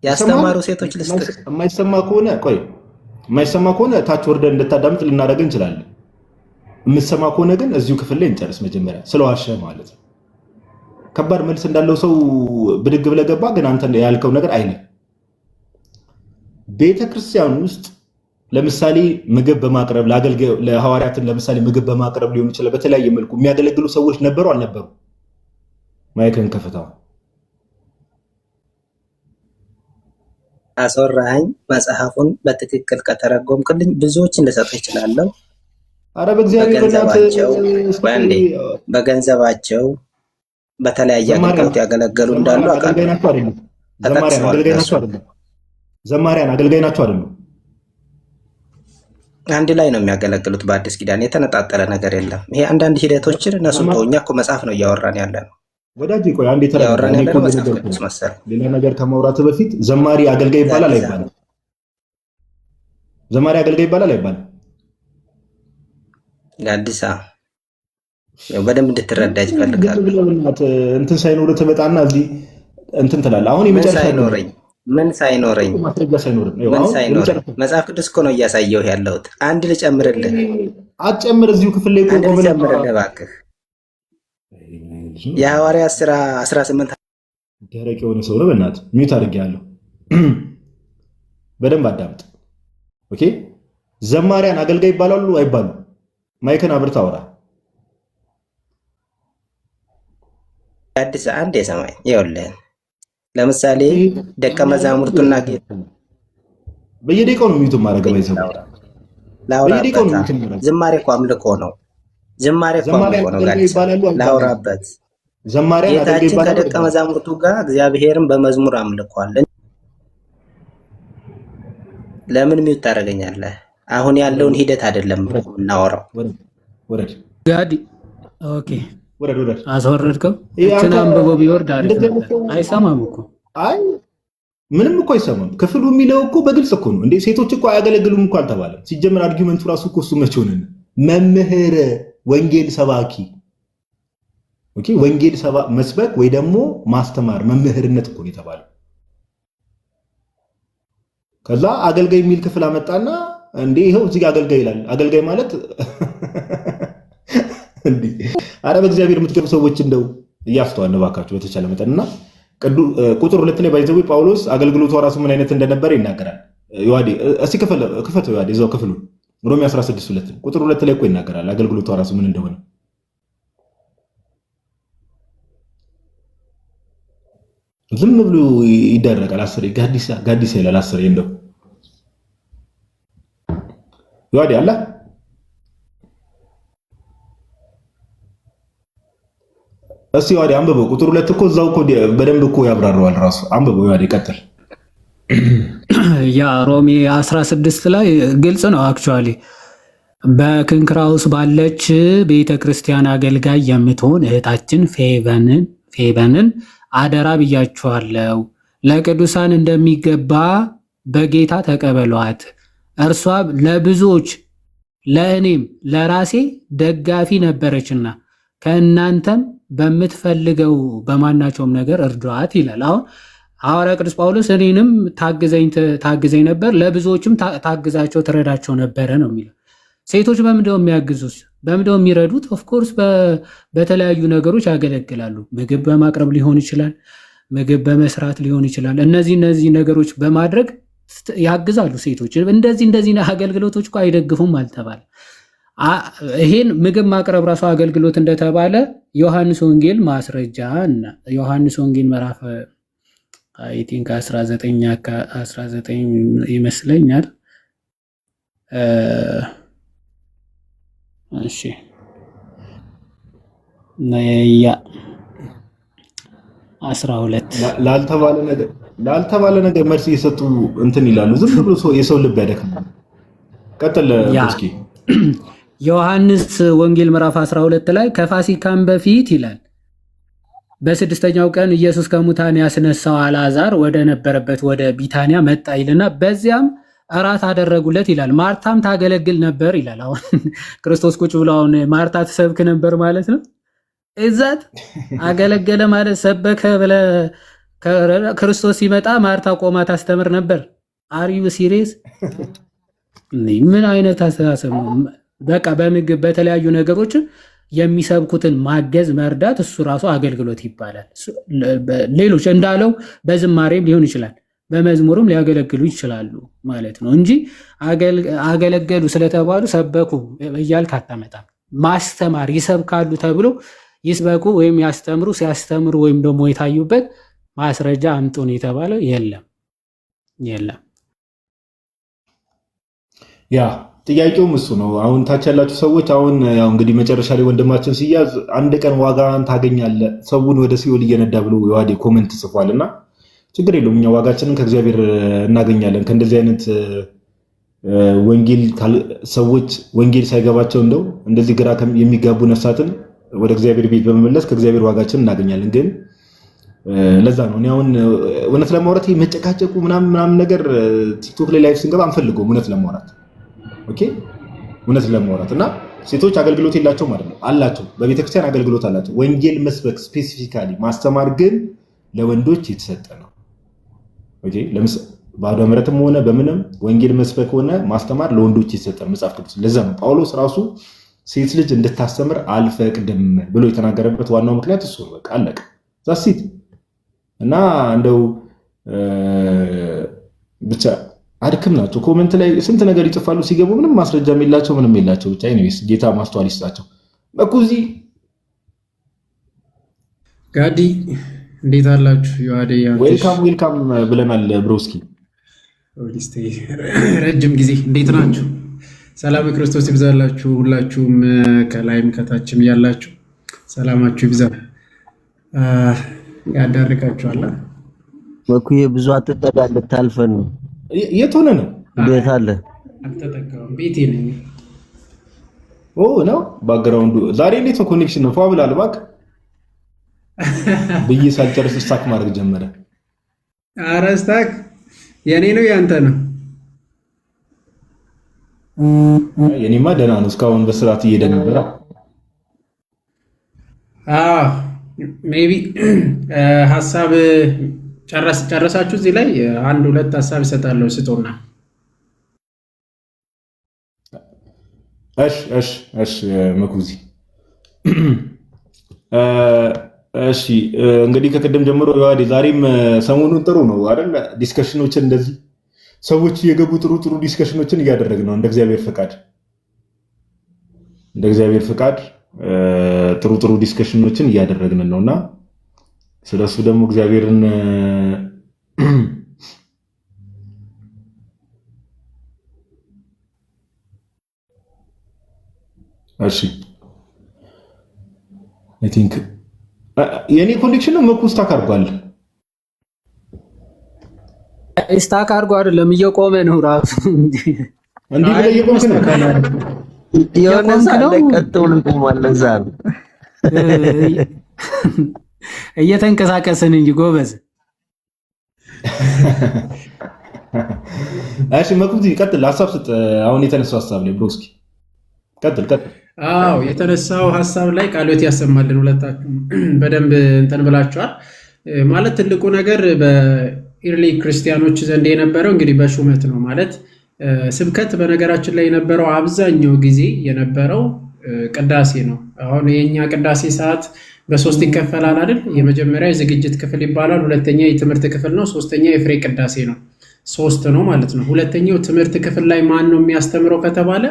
ያስተማሩ ሴቶች ልስጥህ። የማይሰማ ከሆነ ታች ወርደን እንድታዳምጥ ልናደርግ እንችላለን። የምትሰማ ከሆነ ግን እዚሁ ክፍል ላይ እንጨርስ። መጀመሪያ ስለዋሸ ማለት ነው። ከባድ መልስ እንዳለው ሰው ብድግ ብለህ ገባ፣ ግን አንተ ያልከው ነገር አይነ ቤተክርስቲያን ውስጥ ለምሳሌ ምግብ በማቅረብ ለሐዋርያትን ለምሳሌ ምግብ በማቅረብ ሊሆን ይችላል። በተለያየ መልኩ የሚያገለግሉ ሰዎች ነበሩ አልነበሩ? ማይክን ከፍተው አስወራኝ። መጽሐፉን በትክክል ከተረጎምክልኝ ብዙዎችን ልሰጥ ይችላለሁ። አረ በገንዘባቸው በተለያየ አገልግሎት ያገለገሉ እንዳሉ አውቃለሁ። ዘማሪያን አገልጋይ ናቸው አይደሉ? አንድ ላይ ነው የሚያገለግሉት። በአዲስ ኪዳን የተነጣጠለ ነገር የለም። ይሄ አንዳንድ ሂደቶችን እነሱም እኛ እኮ መጽሐፍ ነው እያወራን ያለ ነው። ወዳጅ ቆይ አንዴ ተረጋጋ። ያወራን እኔ ያለ እኮ መጽሐፍ ልነግርህ ቅዱስ ነው። መሰል ሌላ ነገር ከማውራት በፊት ዘማሪ አገልጋይ ይባላል ጋዲሳ አይባልም? ዘማሪ አገልጋይ ይባላል አይባልም? ጋዲሳ ያው በደንብ እንድትረዳኝ ዝም እፈልጋለሁ። ብለህ በእናትህ እንትን ሳይኖርህ ትመጣና እዚህ እንትን ትላለህ። አሁን ምን የመጨረሻ ሳይኖረኝ ምን ሳይኖረኝ ማስረጃ ሳይኖርህ ነው። ምን አሁን ሳይኖረኝ የመጨረሻ መጽሐፍ ቅዱስ እኮ ነው እያሳየሁ ያለሁት። አንድ ልጨምርልህ፣ አትጨምር። እዚሁ ክፍል ላይ አንድ ቆም ብለህ ልጨምርልህ እባክህ። የሐዋርያት ሥራ 18 ደረቅ የሆነ ሰው ነው። በእናትህ ሚዩት አድርጌሃለሁ። በደንብ አዳምጥ። ኦኬ። ዘማሪያን አገልጋይ ይባላሉ አይባሉ? ማይክን አብርታ አውራ። ጋዲሳ አንድ የሰማኝ ይኸውልህ፣ ለምሳሌ ደቀ መዛሙርቱና ጌታ በየደቂቃው ነው ሚዩት ማድረግ። ባይዘው በየደቂቃው ነው ላውራበት። ሚዩት ማድረግ። ዝማሬ እኮ አምልኮ ነው። ዝማሬ እኮ ዘማሪያን አምልኮ ነው። አገልጋይ ጋዲሳ ይባላሉ አይባሉ? ላውራበት። ዘማሪያን አገልጋይ ጌታችን ይባላሉ ከደቀ አይባሉ? መዛሙርቱ ጋር እግዚአብሔርን በመዝሙር አምልኳል። ለምን ሚውት ታደርገኛለህ? አሁን ያለውን ሂደት አይደለም የምናወራው። ወረድ ጋዲ ኦኬ፣ ወረድ። አስወረድከው። እችን አንብቦ ቢወርድ አሪፍ ነበር። አይሰማም እኮ። አይ ምንም እኮ አይሰማም። ክፍሉ የሚለው እኮ በግልጽ እኮ ነው እንዴ። ሴቶች እኮ አያገለግሉም እኮ አልተባለም። ሲጀመር አርጊመንቱ ራሱ እኮ እሱ መቼ ሆነን መምህር ወንጌል ሰባኪ። ኦኬ፣ ወንጌል መስበክ ወይ ደግሞ ማስተማር መምህርነት እኮ ነው የተባለው። ከዛ አገልጋይ የሚል ክፍል አመጣና እንዴ ይኸው እዚህ ጋር አገልጋይ ይላል። አገልጋይ ማለት እንዴ! አረ በእግዚአብሔር የምትገቡ ሰዎች እንደው እያስተዋልን እባካችሁ በተቻለ መጠንና ቁጥር 2 ላይ ባይዘው ጳውሎስ አገልግሎቱ ራሱ ምን አይነት እንደነበረ ይናገራል። ዮሐዴ እስቲ ክፈተው ዮሐዴ፣ እዛው ክፍሉ ሮሜ 16:2 ቁጥር 2 ላይ እኮ ይናገራል አገልግሎቱ ራሱ ምን እንደሆነ። ዝም ብሎ ይደረጋል። አስሬ ጋዲሳ ይላል። አስሬ እንደው ዮሐዴ አለ እስቲ ዮሐዴ አንብበው። ቁጥር 2 እኮ እዛው እኮ በደንብ እኮ ያብራራዋል ራሱ። አንብበው ዮሐዴ፣ ቀጥል። ያ ሮሜ 16 ላይ ግልጽ ነው። አክቹዋሊ በክንክራውስ ባለች ቤተ ክርስቲያን አገልጋይ የምትሆን እህታችን ፌበንን አደራ ብያችኋለሁ። ለቅዱሳን እንደሚገባ በጌታ ተቀበሏት። እርሷ ለብዙዎች ለእኔም ለራሴ ደጋፊ ነበረችና ከእናንተም በምትፈልገው በማናቸውም ነገር እርዷት ይላል። አሁን ሐዋርያ ቅዱስ ጳውሎስ እኔንም ታግዘኝ ነበር፣ ለብዙዎችም ታግዛቸው ትረዳቸው ነበረ ነው የሚለው። ሴቶች በምንድነው የሚያግዙት? በምንድነው የሚረዱት? ኦፍኮርስ በተለያዩ ነገሮች ያገለግላሉ። ምግብ በማቅረብ ሊሆን ይችላል፣ ምግብ በመስራት ሊሆን ይችላል። እነዚህ ነገሮች በማድረግ ያግዛሉ ሴቶች። እንደዚህ አገልግሎቶች እኮ አይደግፉም አልተባለ። ይሄን ምግብ ማቅረብ ራሱ አገልግሎት እንደተባለ ዮሐንስ ወንጌል ማስረጃ እና ዮሐንስ ወንጌል ምዕራፍ አይ ቲንክ 19 ይመስለኛል። እሺ ነያ 12 ላልተባለ ነገር መልስ እየሰጡ እንትን ይላሉ። ዝም ብሎ የሰው ልብ ያደክማል። ቀጥል እስኪ። ዮሐንስ ወንጌል ምዕራፍ 12 ላይ ከፋሲካም በፊት ይላል በስድስተኛው ቀን ኢየሱስ ከሙታን ያስነሳው አልዓዛር ወደ ነበረበት ወደ ቢታንያ መጣ ይልና በዚያም እራት አደረጉለት ይላል። ማርታም ታገለግል ነበር ይላል። አሁን ክርስቶስ ቁጭ ብሎ አሁን ማርታ ትሰብክ ነበር ማለት ነው። እዛት አገለገለ ማለት ሰበከ ብለ ክርስቶስ ሲመጣ ማርታ ቆማ ታስተምር ነበር። አሪዩ ሲሪየስ? ምን አይነት አስተሳሰብ ነው? በቃ በምግብ በተለያዩ ነገሮች የሚሰብኩትን ማገዝ መርዳት፣ እሱ ራሱ አገልግሎት ይባላል። ሌሎች እንዳለው በዝማሬም ሊሆን ይችላል፣ በመዝሙርም ሊያገለግሉ ይችላሉ ማለት ነው እንጂ አገለገሉ ስለተባሉ ሰበኩ እያልክ አታመጣም። ማስተማር ይሰብካሉ ተብሎ ይስበኩ ወይም ያስተምሩ፣ ሲያስተምሩ ወይም ደግሞ የታዩበት ማስረጃ አምጡን የተባለው የለም። ያ ጥያቄውም እሱ ነው። አሁን ታች ያላችሁ ሰዎች አሁን ያው እንግዲህ መጨረሻ ላይ ወንድማችን ሲያዝ አንድ ቀን ዋጋን ታገኛለህ ሰውን ወደ ሲኦል እየነዳ ብሎ የዋዴ ኮሜንት ጽፏል። እና ችግር የለውም እኛ ዋጋችንን ከእግዚአብሔር እናገኛለን። ከእንደዚህ አይነት ሰዎች ወንጌል ሳይገባቸው እንደው እንደዚህ ግራ የሚጋቡ ነፍሳትን ወደ እግዚአብሔር ቤት በመመለስ ከእግዚአብሔር ዋጋችን እናገኛለን። ግን ለዛ ነው እኔ አሁን እውነት ለማውራት መጨቃጨቁ ምናምን ነገር ቲክቶክ ላይ ላይቭ ስንገባ አንፈልገውም። እውነት ለማውራት ኦኬ፣ እውነት ለማውራት እና ሴቶች አገልግሎት የላቸውም አይደለም፣ አላቸው። በቤተክርስቲያን አገልግሎት አላቸው። ወንጌል መስበክ ስፔሲፊካሊ ማስተማር ግን ለወንዶች የተሰጠ ነው። ኦኬ፣ ለምሳሌ ባዶ ምሕረትም ሆነ በምንም ወንጌል መስበክ ሆነ ማስተማር ለወንዶች የተሰጠ መጽሐፍ ቅዱስ። ለዛ ነው ጳውሎስ ራሱ ሴት ልጅ እንድታስተምር አልፈቅድም ብሎ የተናገረበት ዋናው ምክንያት እሱ ነው። በቃ አለቀ። ዛሲት እና እንደው ብቻ አድክም ናቸው። ኮሜንት ላይ ስንት ነገር ይጽፋሉ፣ ሲገቡ ምንም ማስረጃም የላቸው ምንም የላቸው። ብቻ ኤኒዌይስ ጌታ ማስተዋል ይስጣቸው። በኩዚ ጋዲ እንዴት አላችሁ? ዮሐዴ ዌልካም ብለናል ብሮስኪ። ረጅም ጊዜ እንዴት ናችሁ? ሰላም ክርስቶስ ይብዛላችሁ። ሁላችሁም ከላይም ከታችም ያላችሁ ሰላማችሁ ይብዛ። ያዳርቃችኋል። መኩዬ ብዙ አትጠጋ ልታልፈን ነው። የት ሆነ ነው? ቤት አለ አልተጠጋሁም፣ ቤቴ ነኝ። ኦ ነው ባክግራውንዱ። ዛሬ እንዴት ነው ኮኔክሽን ነው? ፏ ብላል እባክህ ብዬ ሳልጨርስ ስታክ ማድረግ ጀመረ። ኧረ ስታክ የኔ ነው ያንተ ነው? የኔማ ደህና ነው። እስካሁን በስርዓት እየሄደ ነበረ። ሜቢ ሀሳብ ጨረሳችሁ? እዚህ ላይ አንድ ሁለት ሀሳብ እሰጣለሁ። ስጦና እሺ መኩዚ እሺ እንግዲህ ከቅድም ጀምሮ ዮሐዴ ዛሬም ሰሞኑን ጥሩ ነው አይደል? ዲስከሽኖችን እንደዚህ ሰዎች እየገቡ ጥሩ ዲስከሽኖችን እያደረግን ነው። እንደ እግዚአብሔር ፍቃድ ጥሩ ዲስከሽኖችን እያደረግን ነውና ስለሱ ደግሞ እግዚአብሔርን እሺ አይ ቲንክ የኔ ኮኔክሽን ነው መኩ ስታክ አድርጓል። ስታክ አድርጎ አይደለም እየቆመ ነው ራሱ እንዲህ ብለህ እየቆምክ ነው። የሆነ ሳለ ቀጥ ብሎ ቆሟል። ለዛ ነው እየተንቀሳቀስን እንጂ ጎበዝ። እሺ መኩዚ ቀጥል፣ ሀሳብ ስጥ። አሁን የተነሳው ሀሳብ ላይ ብሮስኪ ቀጥል። አዎ የተነሳው ሀሳብ ላይ ቃልዎት ያሰማልን። ሁለታችሁም በደንብ እንትን ብላችኋል። ማለት ትልቁ ነገር በኢርሊ ክርስቲያኖች ዘንድ የነበረው እንግዲህ በሹመት ነው ማለት ስብከት። በነገራችን ላይ የነበረው አብዛኛው ጊዜ የነበረው ቅዳሴ ነው። አሁን የኛ ቅዳሴ ሰዓት በሶስት ይከፈላል አይደል? የመጀመሪያ የዝግጅት ክፍል ይባላል፣ ሁለተኛ የትምህርት ክፍል ነው፣ ሶስተኛ የፍሬ ቅዳሴ ነው። ሶስት ነው ማለት ነው። ሁለተኛው ትምህርት ክፍል ላይ ማን ነው የሚያስተምረው ከተባለ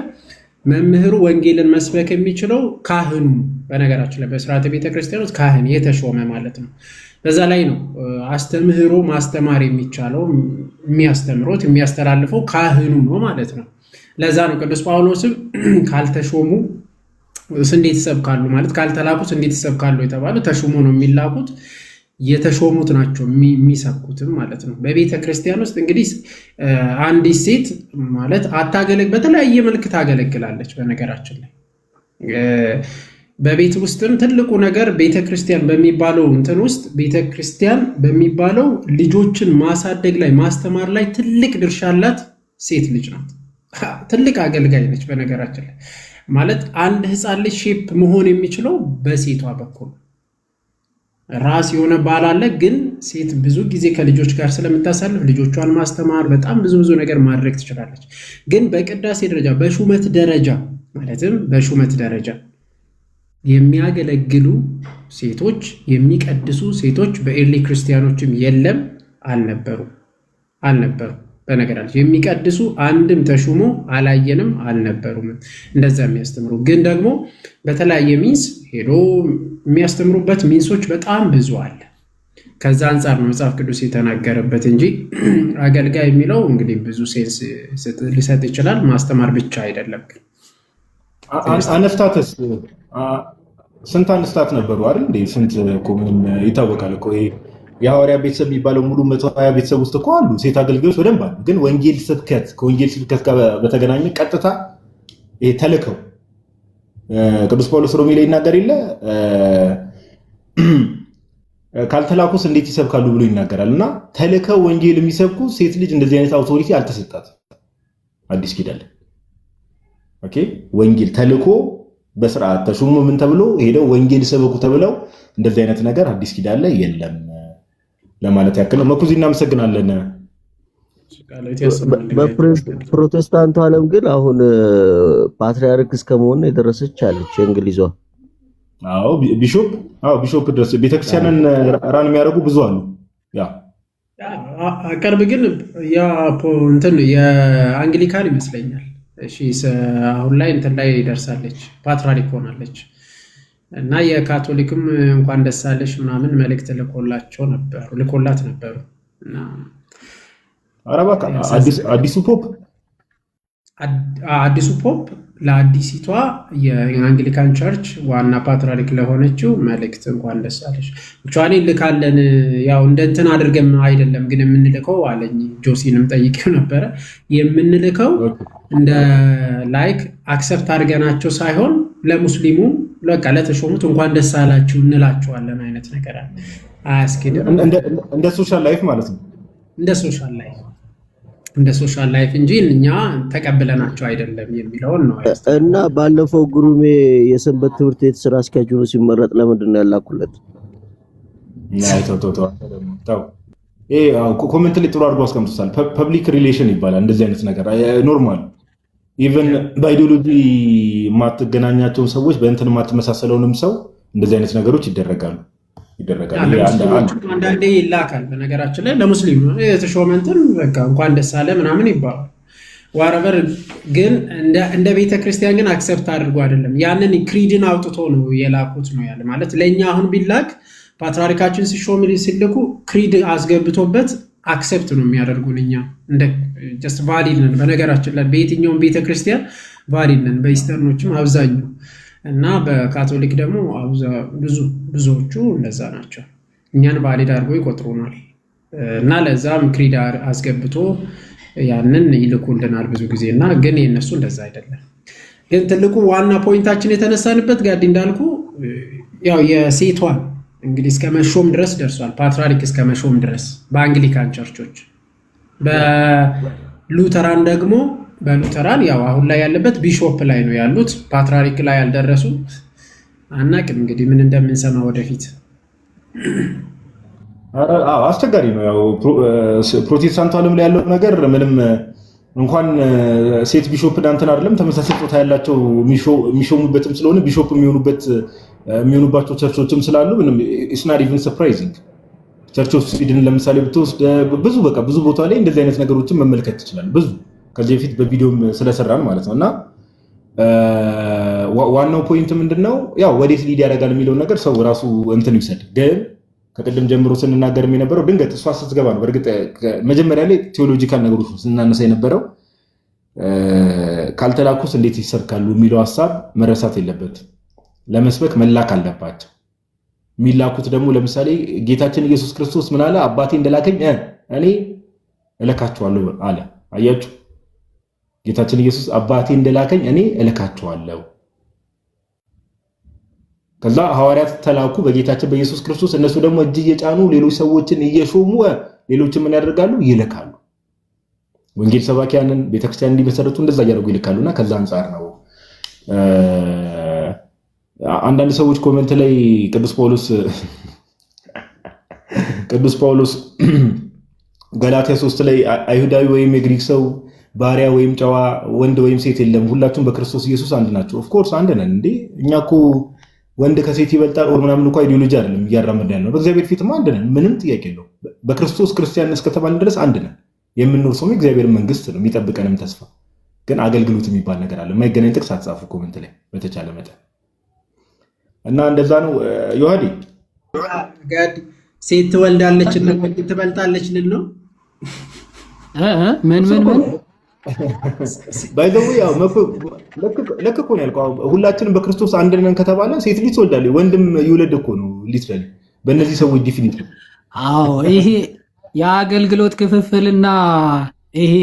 መምህሩ ወንጌልን መስበክ የሚችለው ካህኑ። በነገራችን ላይ በስርዓተ ቤተክርስቲያን ውስጥ ካህን የተሾመ ማለት ነው። በዛ ላይ ነው አስተምህሮ ማስተማር የሚቻለው። የሚያስተምሮት የሚያስተላልፈው ካህኑ ነው ማለት ነው። ለዛ ነው ቅዱስ ጳውሎስም ካልተሾሙ እንዴት ይሰብካሉ ማለት ካልተላኩት እንዴት ይሰብካሉ የተባሉ ተሾሙ ነው የሚላኩት፣ የተሾሙት ናቸው የሚሰብኩትም ማለት ነው። በቤተ ክርስቲያን ውስጥ እንግዲህ አንዲት ሴት ማለት በተለያየ መልክ ታገለግላለች። በነገራችን ላይ በቤት ውስጥም ትልቁ ነገር ቤተክርስቲያን በሚባለው እንትን ውስጥ ቤተክርስቲያን በሚባለው ልጆችን ማሳደግ ላይ ማስተማር ላይ ትልቅ ድርሻ አላት ሴት ልጅ ናት። ትልቅ አገልጋይ ነች። በነገራችን ላይ ማለት አንድ ሕፃን ልጅ ሼፕ መሆን የሚችለው በሴቷ በኩል ራስ የሆነ ባል አለ። ግን ሴት ብዙ ጊዜ ከልጆች ጋር ስለምታሳልፍ ልጆቿን ማስተማር በጣም ብዙ ነገር ማድረግ ትችላለች። ግን በቅዳሴ ደረጃ በሹመት ደረጃ ማለትም በሹመት ደረጃ የሚያገለግሉ ሴቶች የሚቀድሱ ሴቶች በኤርሊ ክርስቲያኖችም የለም አልነበሩ። በነገራችን የሚቀድሱ አንድም ተሹሞ አላየንም አልነበሩም እንደዛ የሚያስተምሩ። ግን ደግሞ በተለያየ ሚንስ ሄዶ የሚያስተምሩበት ሚንሶች በጣም ብዙ አለ። ከዛ አንጻር ነው መጽሐፍ ቅዱስ የተናገረበት እንጂ አገልጋይ የሚለው እንግዲህ ብዙ ሴንስ ሊሰጥ ይችላል። ማስተማር ብቻ አይደለም። ግን አነስታትስ ስንት አንስታት ነበሩ አይደል እንዴ? ስንት እኮ ምንም ይታወቃል እኮ ይሄ የሐዋርያ ቤተሰብ የሚባለው ሙሉ 120 ቤተሰብ ውስጥ እኮ አሉ ሴት አገልጋዮች በደንብ አሉ። ግን ከወንጌል ስብከት ጋር በተገናኘ ቀጥታ ይሄ ተልከው ቅዱስ ጳውሎስ ሮሜ ላይ ይናገር የለ ካልተላኩስ እንዴት ይሰብካሉ ብሎ ይናገራል። እና ተልከው ወንጌል የሚሰብኩ ሴት ልጅ እንደዚህ አይነት አውቶሪቲ አልተሰጣት አዲስ ኪዳን። ኦኬ ወንጌል ተልኮ በስርዓት ተሹሞ ምን ተብሎ ሄደው ወንጌል ሰበኩ ተብለው እንደዚህ አይነት ነገር አዲስ ኪዳን ላይ የለም ለማለት ያክል ነው። መኩዚ እናመሰግናለን። በፕሮቴስታንቱ ዓለም ግን አሁን ፓትሪያርክ እስከመሆን የደረሰች አለች የእንግሊዟ። ቢሾፕ ድረስ ቤተክርስቲያንን ራን የሚያደርጉ ብዙ አሉ። ቅርብ ግን እንትን የአንግሊካን ይመስለኛል። እሺ አሁን ላይ እንትን ላይ ደርሳለች፣ ፓትርያርክ ሆናለች። እና የካቶሊክም እንኳን ደስ አለሽ ምናምን መልእክት ልኮላት ነበሩ። እና አዲሱ ፖፕ ለአዲሲቷ የአንግሊካን ቸርች ዋና ፓትርያርክ ለሆነችው መልእክት እንኳን ደስ አለሽ ብቻዋን ልካለን። ያው እንደ እንትን አድርገን አይደለም ግን የምንልከው አለኝ። ጆሲንም ጠይቄው ነበረ። የምንልከው እንደ ላይክ አክሰፕት አድርገናቸው ሳይሆን ለሙስሊሙ በቃ ለተሾሙት እንኳን ደስ አላችሁ እንላቸዋለን አይነት ነገር አለ። አያስኬድም። እንደ ሶሻል ላይፍ ማለት ነው። እንደ ሶሻል ላይፍ እንጂ እኛ ተቀብለናቸው አይደለም የሚለውን ነው። እና ባለፈው ግሩሜ የሰንበት ትምህርት ቤት ስራ አስኪያጅ ሆኖ ሲመረጥ ለምንድን ነው ያላኩለት? ኮሜንት ላይ ጥሩ አድርጎ አስቀምጦታል። ፐብሊክ ሪሌሽን ይባላል እንደዚህ አይነት ነገር ኖርማል። ኢቨን በአይዲዮሎጂ የማትገናኛቸውን ሰዎች በእንትን የማትመሳሰለውንም ሰው እንደዚህ አይነት ነገሮች ይደረጋሉ። አንዳንዴ ይላካል። በነገራችን ላይ ለሙስሊም የተሾመንትን በቃ እንኳን ደስ አለ ምናምን ይባላል። ዋረበር ግን እንደ ቤተክርስቲያን ግን አክሰፕት አድርጎ አይደለም። ያንን ክሪድን አውጥቶ ነው የላኩት ነው ያለ ማለት። ለእኛ አሁን ቢላክ ፓትርያርካችን ሲሾም ሲልኩ ክሪድ አስገብቶበት አክሰፕት ነው የሚያደርጉን። እኛ እንደ ጀስት ቫሊድ ነን። በነገራችን ላይ በየትኛውም ቤተክርስቲያን ቫሊድ ነን፣ በኢስተርኖችም አብዛኛው እና በካቶሊክ ደግሞ ብዙዎቹ እንደዛ ናቸው። እኛን ቫሊድ አድርጎ ይቆጥሩናል እና ለዛም ክሪድ አስገብቶ ያንን ይልኩልናል ብዙ ጊዜ። እና ግን የነሱ እንደዛ አይደለም። ግን ትልቁ ዋና ፖይንታችን የተነሳንበት ጋዲ እንዳልኩ ያው የሴቷን እንግዲህ እስከ መሾም ድረስ ደርሷል። ፓትርያርክ እስከ መሾም ድረስ በአንግሊካን ቸርቾች። በሉተራን ደግሞ በሉተራን ያው አሁን ላይ ያለበት ቢሾፕ ላይ ነው ያሉት፣ ፓትርያርክ ላይ ያልደረሱ። አናቅም እንግዲህ ምን እንደምንሰማ ወደፊት። አስቸጋሪ ነው። ያው ፕሮቴስታንቱ ዓለም ላይ ያለው ነገር ምንም እንኳን ሴት ቢሾፕ ዳንተን አይደለም ተመሳሳይ ጾታ ያላቸው የሚሾሙበትም ስለሆነ ቢሾፕ የሚሆኑባቸው ቸርቾችም ስላሉ ምንም ኢትስ ናት ኢቭን ሰርፕራይዚንግ። ቸርች ኦፍ ስዊድን ለምሳሌ ብትወስድ ብዙ ቦታ ላይ እንደዚህ አይነት ነገሮችን መመልከት ትችላለህ። ብዙ ከዚህ በፊት በቪዲዮም ስለሰራን ማለት ነው። እና ዋናው ፖይንት ምንድነው ያው ወዴት ሊድ ያደርጋል የሚለውን ነገር ሰው ራሱ እንትን ይውሰድ። ግን ከቅድም ጀምሮ ስንናገርም የነበረው ድንገት እሷ ስትገባ ነው። በእርግጥ መጀመሪያ ላይ ቴዎሎጂካል ነገሮች ስናነሳ የነበረው ካልተላኩስ እንዴት ይሰብካሉ የሚለው ሀሳብ መረሳት የለበትም። ለመስበክ መላክ አለባቸው። የሚላኩት ደግሞ ለምሳሌ ጌታችን ኢየሱስ ክርስቶስ ምን አለ? አባቴ እንደላከኝ እኔ እልካቸዋለሁ አለ። አያችሁ፣ ጌታችን ኢየሱስ አባቴ እንደላከኝ እኔ እልካቸዋለሁ። ከዛ ሐዋርያት ተላኩ በጌታችን በኢየሱስ ክርስቶስ። እነሱ ደግሞ እጅ እየጫኑ ሌሎች ሰዎችን እየሾሙ ሌሎችን ምን ያደርጋሉ? ይልካሉ። ወንጌል ሰባኪያንን ቤተክርስቲያን እንዲመሰረቱ እንደዛ እያደረጉ ይልካሉና ከዛ አንጻር ነው አንዳንድ ሰዎች ኮሜንት ላይ ቅዱስ ጳውሎስ ገላትያ 3 ላይ አይሁዳዊ ወይም የግሪክ ሰው ባሪያ ወይም ጨዋ ወንድ ወይም ሴት የለም ሁላችሁም በክርስቶስ ኢየሱስ አንድ ናቸው። ኦፍ ኮርስ አንድ ነን እንዴ! እኛ እኮ ወንድ ከሴት ይበልጣል ኦር ምናምን እኮ አይዲዮሎጂ አይደለም እያራመድን ያለው። በእግዚአብሔር ፊትማ አንድ ነን፣ ምንም ጥያቄ የለው። በክርስቶስ ክርስቲያን እስከተባልን ድረስ አንድ ነን። የምንኖር የእግዚአብሔር መንግስት ነው የሚጠብቀንም ተስፋ። ግን አገልግሎት የሚባል ነገር አለ። የማይገናኝ ጥቅስ አትጻፉ ኮሜንት ላይ በተቻለ መጠን እና እንደዛ ነው። ዮሐዲ ሴት ትወልዳለች እና ወንድ ትበልጣለች ልል ነው። ምን ባይዘው ያው ለክ እኮ ነው ያልከው። ሁላችንም በክርስቶስ አንድ ነን ከተባለ ሴት ልጅ ትወልዳለች፣ ወንድም ይወለድ እኮ ነው ሊትራሊ በእነዚህ ሰዎች ዲፊኒት። አዎ ይሄ የአገልግሎት ክፍፍልና ይሄ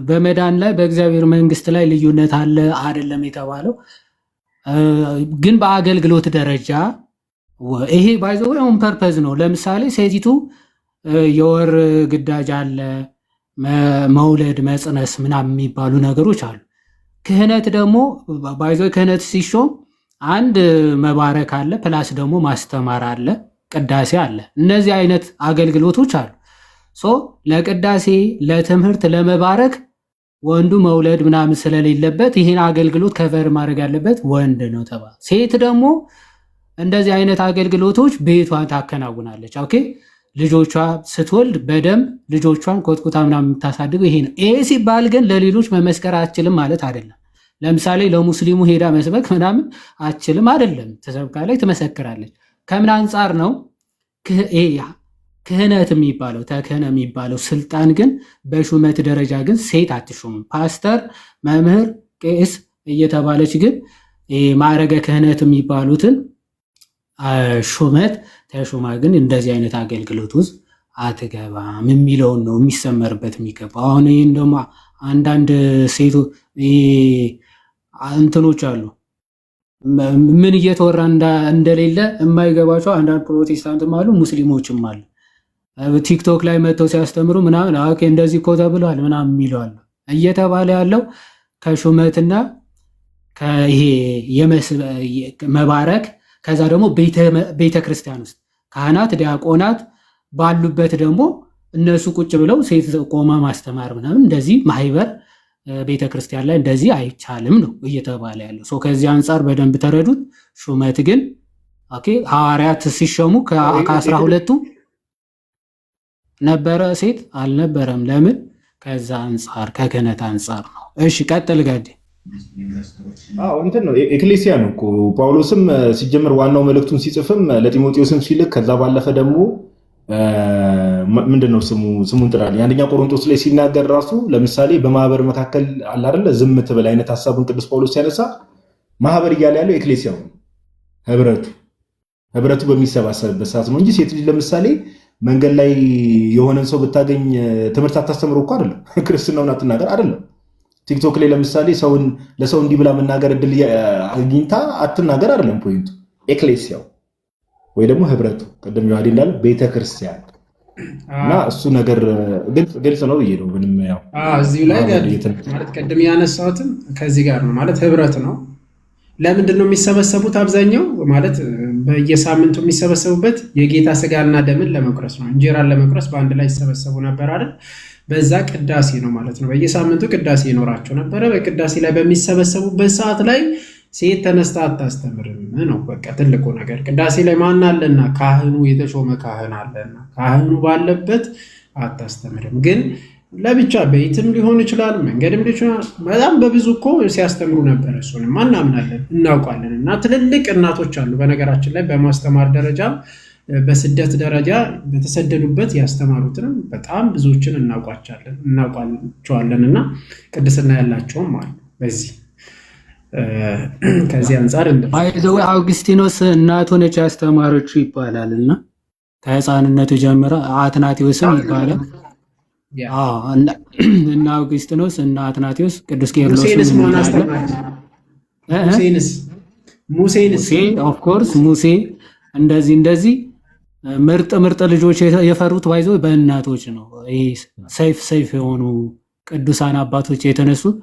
በመዳን ላይ በእግዚአብሔር መንግስት ላይ ልዩነት አለ አይደለም የተባለው። ግን በአገልግሎት ደረጃ ይሄ ባይዘው ኦን ፐርፐዝ ነው። ለምሳሌ ሴቲቱ የወር ግዳጅ አለ፣ መውለድ፣ መጽነስ ምናምን የሚባሉ ነገሮች አሉ። ክህነት ደግሞ ባይዘው ክህነት ሲሾም አንድ መባረክ አለ፣ ፕላስ ደግሞ ማስተማር አለ፣ ቅዳሴ አለ። እነዚህ አይነት አገልግሎቶች አሉ። ለቅዳሴ፣ ለትምህርት፣ ለመባረክ ወንዱ መውለድ ምናምን ስለሌለበት ይህን አገልግሎት ከቨር ማድረግ ያለበት ወንድ ነው ተባለ። ሴት ደግሞ እንደዚህ አይነት አገልግሎቶች ቤቷን ታከናውናለች። ኦኬ ልጆቿ ስትወልድ በደንብ ልጆቿን ኮትኩታ ምናምን የምታሳድገው ይሄ ነው። ይሄ ሲባል ግን ለሌሎች መመስከር አትችልም ማለት አይደለም። ለምሳሌ ለሙስሊሙ ሄዳ መስበክ ምናምን አትችልም አይደለም። ትሰብካለች፣ ትመሰክራለች። ከምን አንጻር ነው? ክህነት የሚባለው ተክህነ የሚባለው ስልጣን ግን በሹመት ደረጃ ግን ሴት አትሾምም። ፓስተር፣ መምህር፣ ቄስ እየተባለች ግን ማዕረገ ክህነት የሚባሉትን ሹመት ተሹማ ግን እንደዚህ አይነት አገልግሎት ውስጥ አትገባም የሚለውን ነው የሚሰመርበት የሚገባው። አሁን ይህን ደግሞ አንዳንድ ሴቶ እንትኖች አሉ ምን እየተወራ እንደሌለ የማይገባቸው አንዳንድ ፕሮቴስታንትም አሉ፣ ሙስሊሞችም አሉ። ቲክቶክ ላይ መጥተው ሲያስተምሩ ምናምን እንደዚህ እኮ ተብሏል ምናምን የሚለዋል እየተባለ ያለው ከሹመትና ከይሄ መባረክ ከዛ ደግሞ ቤተ ክርስቲያን ውስጥ ካህናት፣ ዲያቆናት ባሉበት ደግሞ እነሱ ቁጭ ብለው ሴት ቆማ ማስተማር ምናምን እንደዚህ ማህበር ቤተ ክርስቲያን ላይ እንደዚህ አይቻልም ነው እየተባለ ያለው። ከዚህ አንጻር በደንብ ተረዱት። ሹመት ግን ሐዋርያት ሲሸሙ ከ12ቱ ነበረ ሴት አልነበረም። ለምን? ከዛ አንጻር ከክህነት አንጻር ነው። እሺ ቀጥል ጋዴ። እንትን ነው ኤክሌሲያ ነው እኮ ጳውሎስም ሲጀምር ዋናው መልእክቱን ሲጽፍም ለጢሞቴዎስም ሲልክ ከዛ ባለፈ ደግሞ ምንድነው ስሙን ጥራል የአንደኛ ቆሮንቶስ ላይ ሲናገር ራሱ ለምሳሌ በማህበር መካከል አለ አይደለ ዝም ትበል አይነት ሐሳቡን ቅዱስ ጳውሎስ ሲያነሳ ማህበር እያለ ያለው ኤክሌሲያው ህብረቱ በሚሰባሰብበት ሰዓት ነው እንጂ ሴት ልጅ ለምሳሌ መንገድ ላይ የሆነን ሰው ብታገኝ ትምህርት አታስተምሩ እኮ አይደለም። ክርስትናውን አትናገር አይደለም። ቲክቶክ ላይ ለምሳሌ ለሰው እንዲህ ብላ መናገር እድል አግኝታ አትናገር አይደለም ፖይንቱ። ኤክሌሲያው ወይ ደግሞ ህብረቱ ቅድም ያዲ እንዳለ ቤተክርስቲያን እና እሱ ነገር ግልጽ ነው ብዬ ነው። ምንም ያው እዚሁ ላይ ማለት ቅድም ያነሳሁትም ከዚህ ጋር ነው ማለት ህብረት ነው። ለምንድን ነው የሚሰበሰቡት? አብዛኛው ማለት በየሳምንቱ የሚሰበሰቡበት የጌታ ስጋና ደምን ለመቁረስ ነው። እንጀራን ለመቁረስ በአንድ ላይ ይሰበሰቡ ነበር አይደል? በዛ ቅዳሴ ነው ማለት ነው። በየሳምንቱ ቅዳሴ ይኖራቸው ነበረ። በቅዳሴ ላይ በሚሰበሰቡበት ሰዓት ላይ ሴት ተነስታ አታስተምርም ነው በቃ ትልቁ ነገር። ቅዳሴ ላይ ማን አለና? ካህኑ፣ የተሾመ ካህን አለና ካህኑ ባለበት አታስተምርም። ግን ለብቻ ቤትም ሊሆን ይችላል፣ መንገድም ሊሆን ይችላል። በጣም በብዙ እኮ ሲያስተምሩ ነበር። እሱንም ማናምናለን እናውቃለን። እና ትልልቅ እናቶች አሉ በነገራችን ላይ በማስተማር ደረጃ በስደት ደረጃ በተሰደዱበት ያስተማሩትንም በጣም ብዙዎችን እናውቃቸዋለን እና ቅድስና ያላቸውም አሉ። በዚህ ከዚህ አንጻር ባይዘው አውግስቲኖስ እናቱ ነች ያስተማረችው ይባላል እና ከህፃንነቱ ጀምራ አትናቴዎስም ይባላል። እና አውግስቲኖስ እና አትናቴዎስ ቅዱስ ቄርሎስ ሙሴ ኦፍ ኮርስ ሙሴ እንደዚህ ምርጥ ልጆች የፈሩት ባይዞ በእናቶች ነው። ሰይፍ የሆኑ ቅዱሳን አባቶች የተነሱት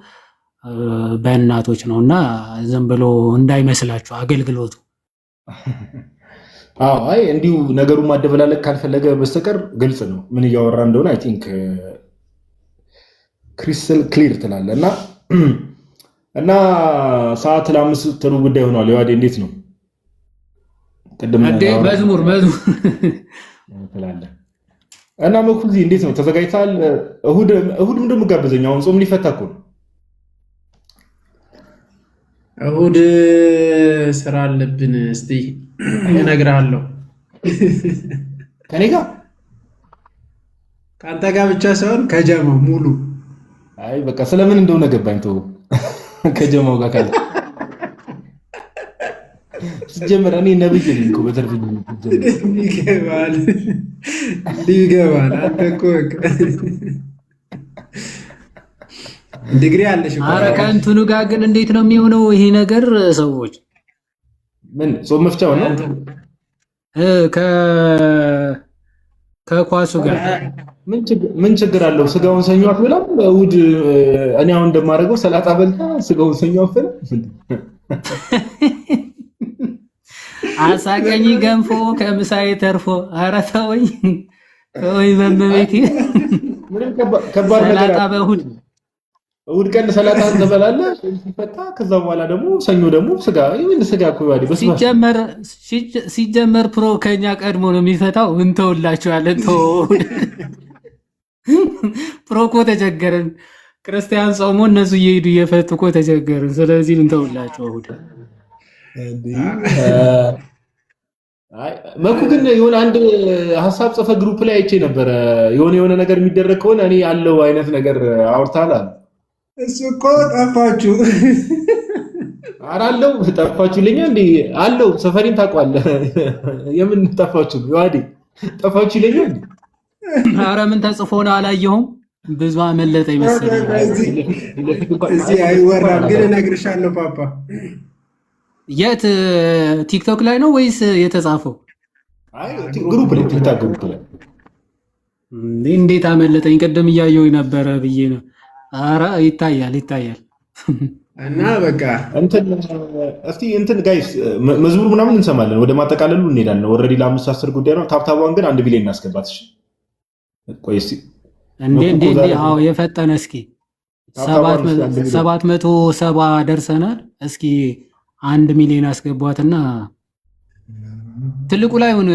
በእናቶች ነው እና ዝም ብሎ እንዳይመስላችሁ አገልግሎቱ። አይ እንዲሁ ነገሩን ማደበላለቅ ካልፈለገ በስተቀር ግልጽ ነው ምን እያወራ እንደሆነ። አይ ቲንክ ክሪስታል ክሊር ትላለ እና ሰዓት ለአምስት ጥሩ ጉዳይ ሆኗል። የዋዴ እንዴት ነው? መዝሙር ትላለህ እና መኩዚ እንዴት ነው? ተዘጋጅተሃል? እሁድ ምንድን ነው የምጋብዘኝ? አሁን ጾም ሊፈታ እኮ ነው። እሁድ ስራ አለብን። እስቲ እነግርሃለሁ። ከኔ ጋር ከአንተ ጋር ብቻ ሳይሆን ከጀማው ሙሉ። አይ በቃ ስለምን እንደሆነ ገባኝ። ተው ከጀማው ጋር ካለ ሲጀመር እኔ ነብይ ነኝ እኮ በተርፍ ሊገባል። አንተ እኮ ዲግሪ አለሽ እኮ። ኧረ ከእንትኑ ጋር ግን እንዴት ነው የሚሆነው ይሄ ነገር? ሰዎች ምን ጾም መፍቻው ነው? ከኳሱ ጋር ምን ችግር አለው? ስጋውን ሰኞ አትበላም? እሑድ እኔ አሁን እንደማደርገው ሰላጣ በልታ ስጋውን ሰኞ አትበላም? አሳቀኝ ገንፎ ከምሳዬ ተርፎ። ኧረ ተወኝ ተወኝ በመቤቴ። ከባድ ነገር ሰላጣ በእሑድ እሑድ ቀን ሰላጣ ትበላለህ ሲፈታ። ከዛ በኋላ ደግሞ ሰኞ ደግሞ ስጋ እኮ ባዲ ሲጀመር ፕሮ ከኛ ቀድሞ ነው የሚፈታው። እንተውላችኋለን። ፕሮ እኮ ተቸገረን። ክርስቲያን ጾሞ እነሱ እየሄዱ እየፈቱ እኮ ተቸገረን። ስለዚህ እንተውላቸው። እሑድ መኩ ግን የሆነ አንድ ሀሳብ ጽፈ ግሩፕ ላይ አይቼ ነበረ። የሆነ ነገር የሚደረግ ከሆነ እኔ ያለው አይነት ነገር አውርታል አለ። እሱ እኮ ጠፋችሁ። ኧረ አለው ጠፋችሁ ይለኛ እንዴ አለው። ሰፈሪን ታውቀዋለህ? የምን ጠፋችሁ? ይዋዲ ጠፋችሁ ይለኛ እንዴ? ኧረ ምን ተጽፎ ነው አላየሁም። ብዙ አመለጠ ይመስላል። እዚህ አይወራም ግን እነግርሻለሁ ፓፓ። የት ቲክቶክ ላይ ነው ወይስ የተጻፈው? አይ ግሩፕ ላይ ቲክቶክ ግሩፕ ላይ እንዴት አመለጠኝ? ቅድም እያየሁኝ ነበረ ብዬ ነው። ኧረ ይታያል። እና በቃ እንትን ጋይስ መዝሙር ምናምን እንሰማለን። ወደ ማጠቃለሉ እንሄዳለን። ኦልሬዲ ለ5-10 ጉዳይ ነው። ታብታቧን ግን 1 ቢሊዮን እናስገባት። እሺ ቆይ እስኪ እንዴ አዎ የፈጠነ እስኪ 770 ደርሰናል። እስኪ 1 ሚሊዮን አስገቧትና ትልቁ ላይ ሆነ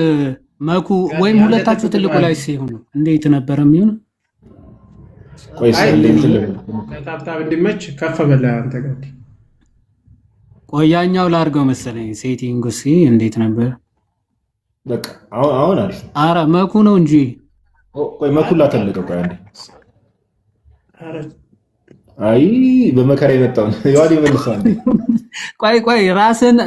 መኩ ወይም ሁለታችሁ ትልቁ ላይ ሲሆኑ እንዴት ነበር የሚሆነው? ቆይ ታብታብ እንዲመች ከፍ በላ አንተ ጋር ቆያኛው ላድርገው መሰለኝ ሴቲንግ እስኪ እንዴት ነበር? በቃ አሁን አሪፍ። ኧረ መኩ ነው እንጂ ቆይ መኩ ላተለቀው። ቆይ አንዴ አይ በመከራ የመጣው ነው። ያው መልሰው አንዴ ቆይ ራስን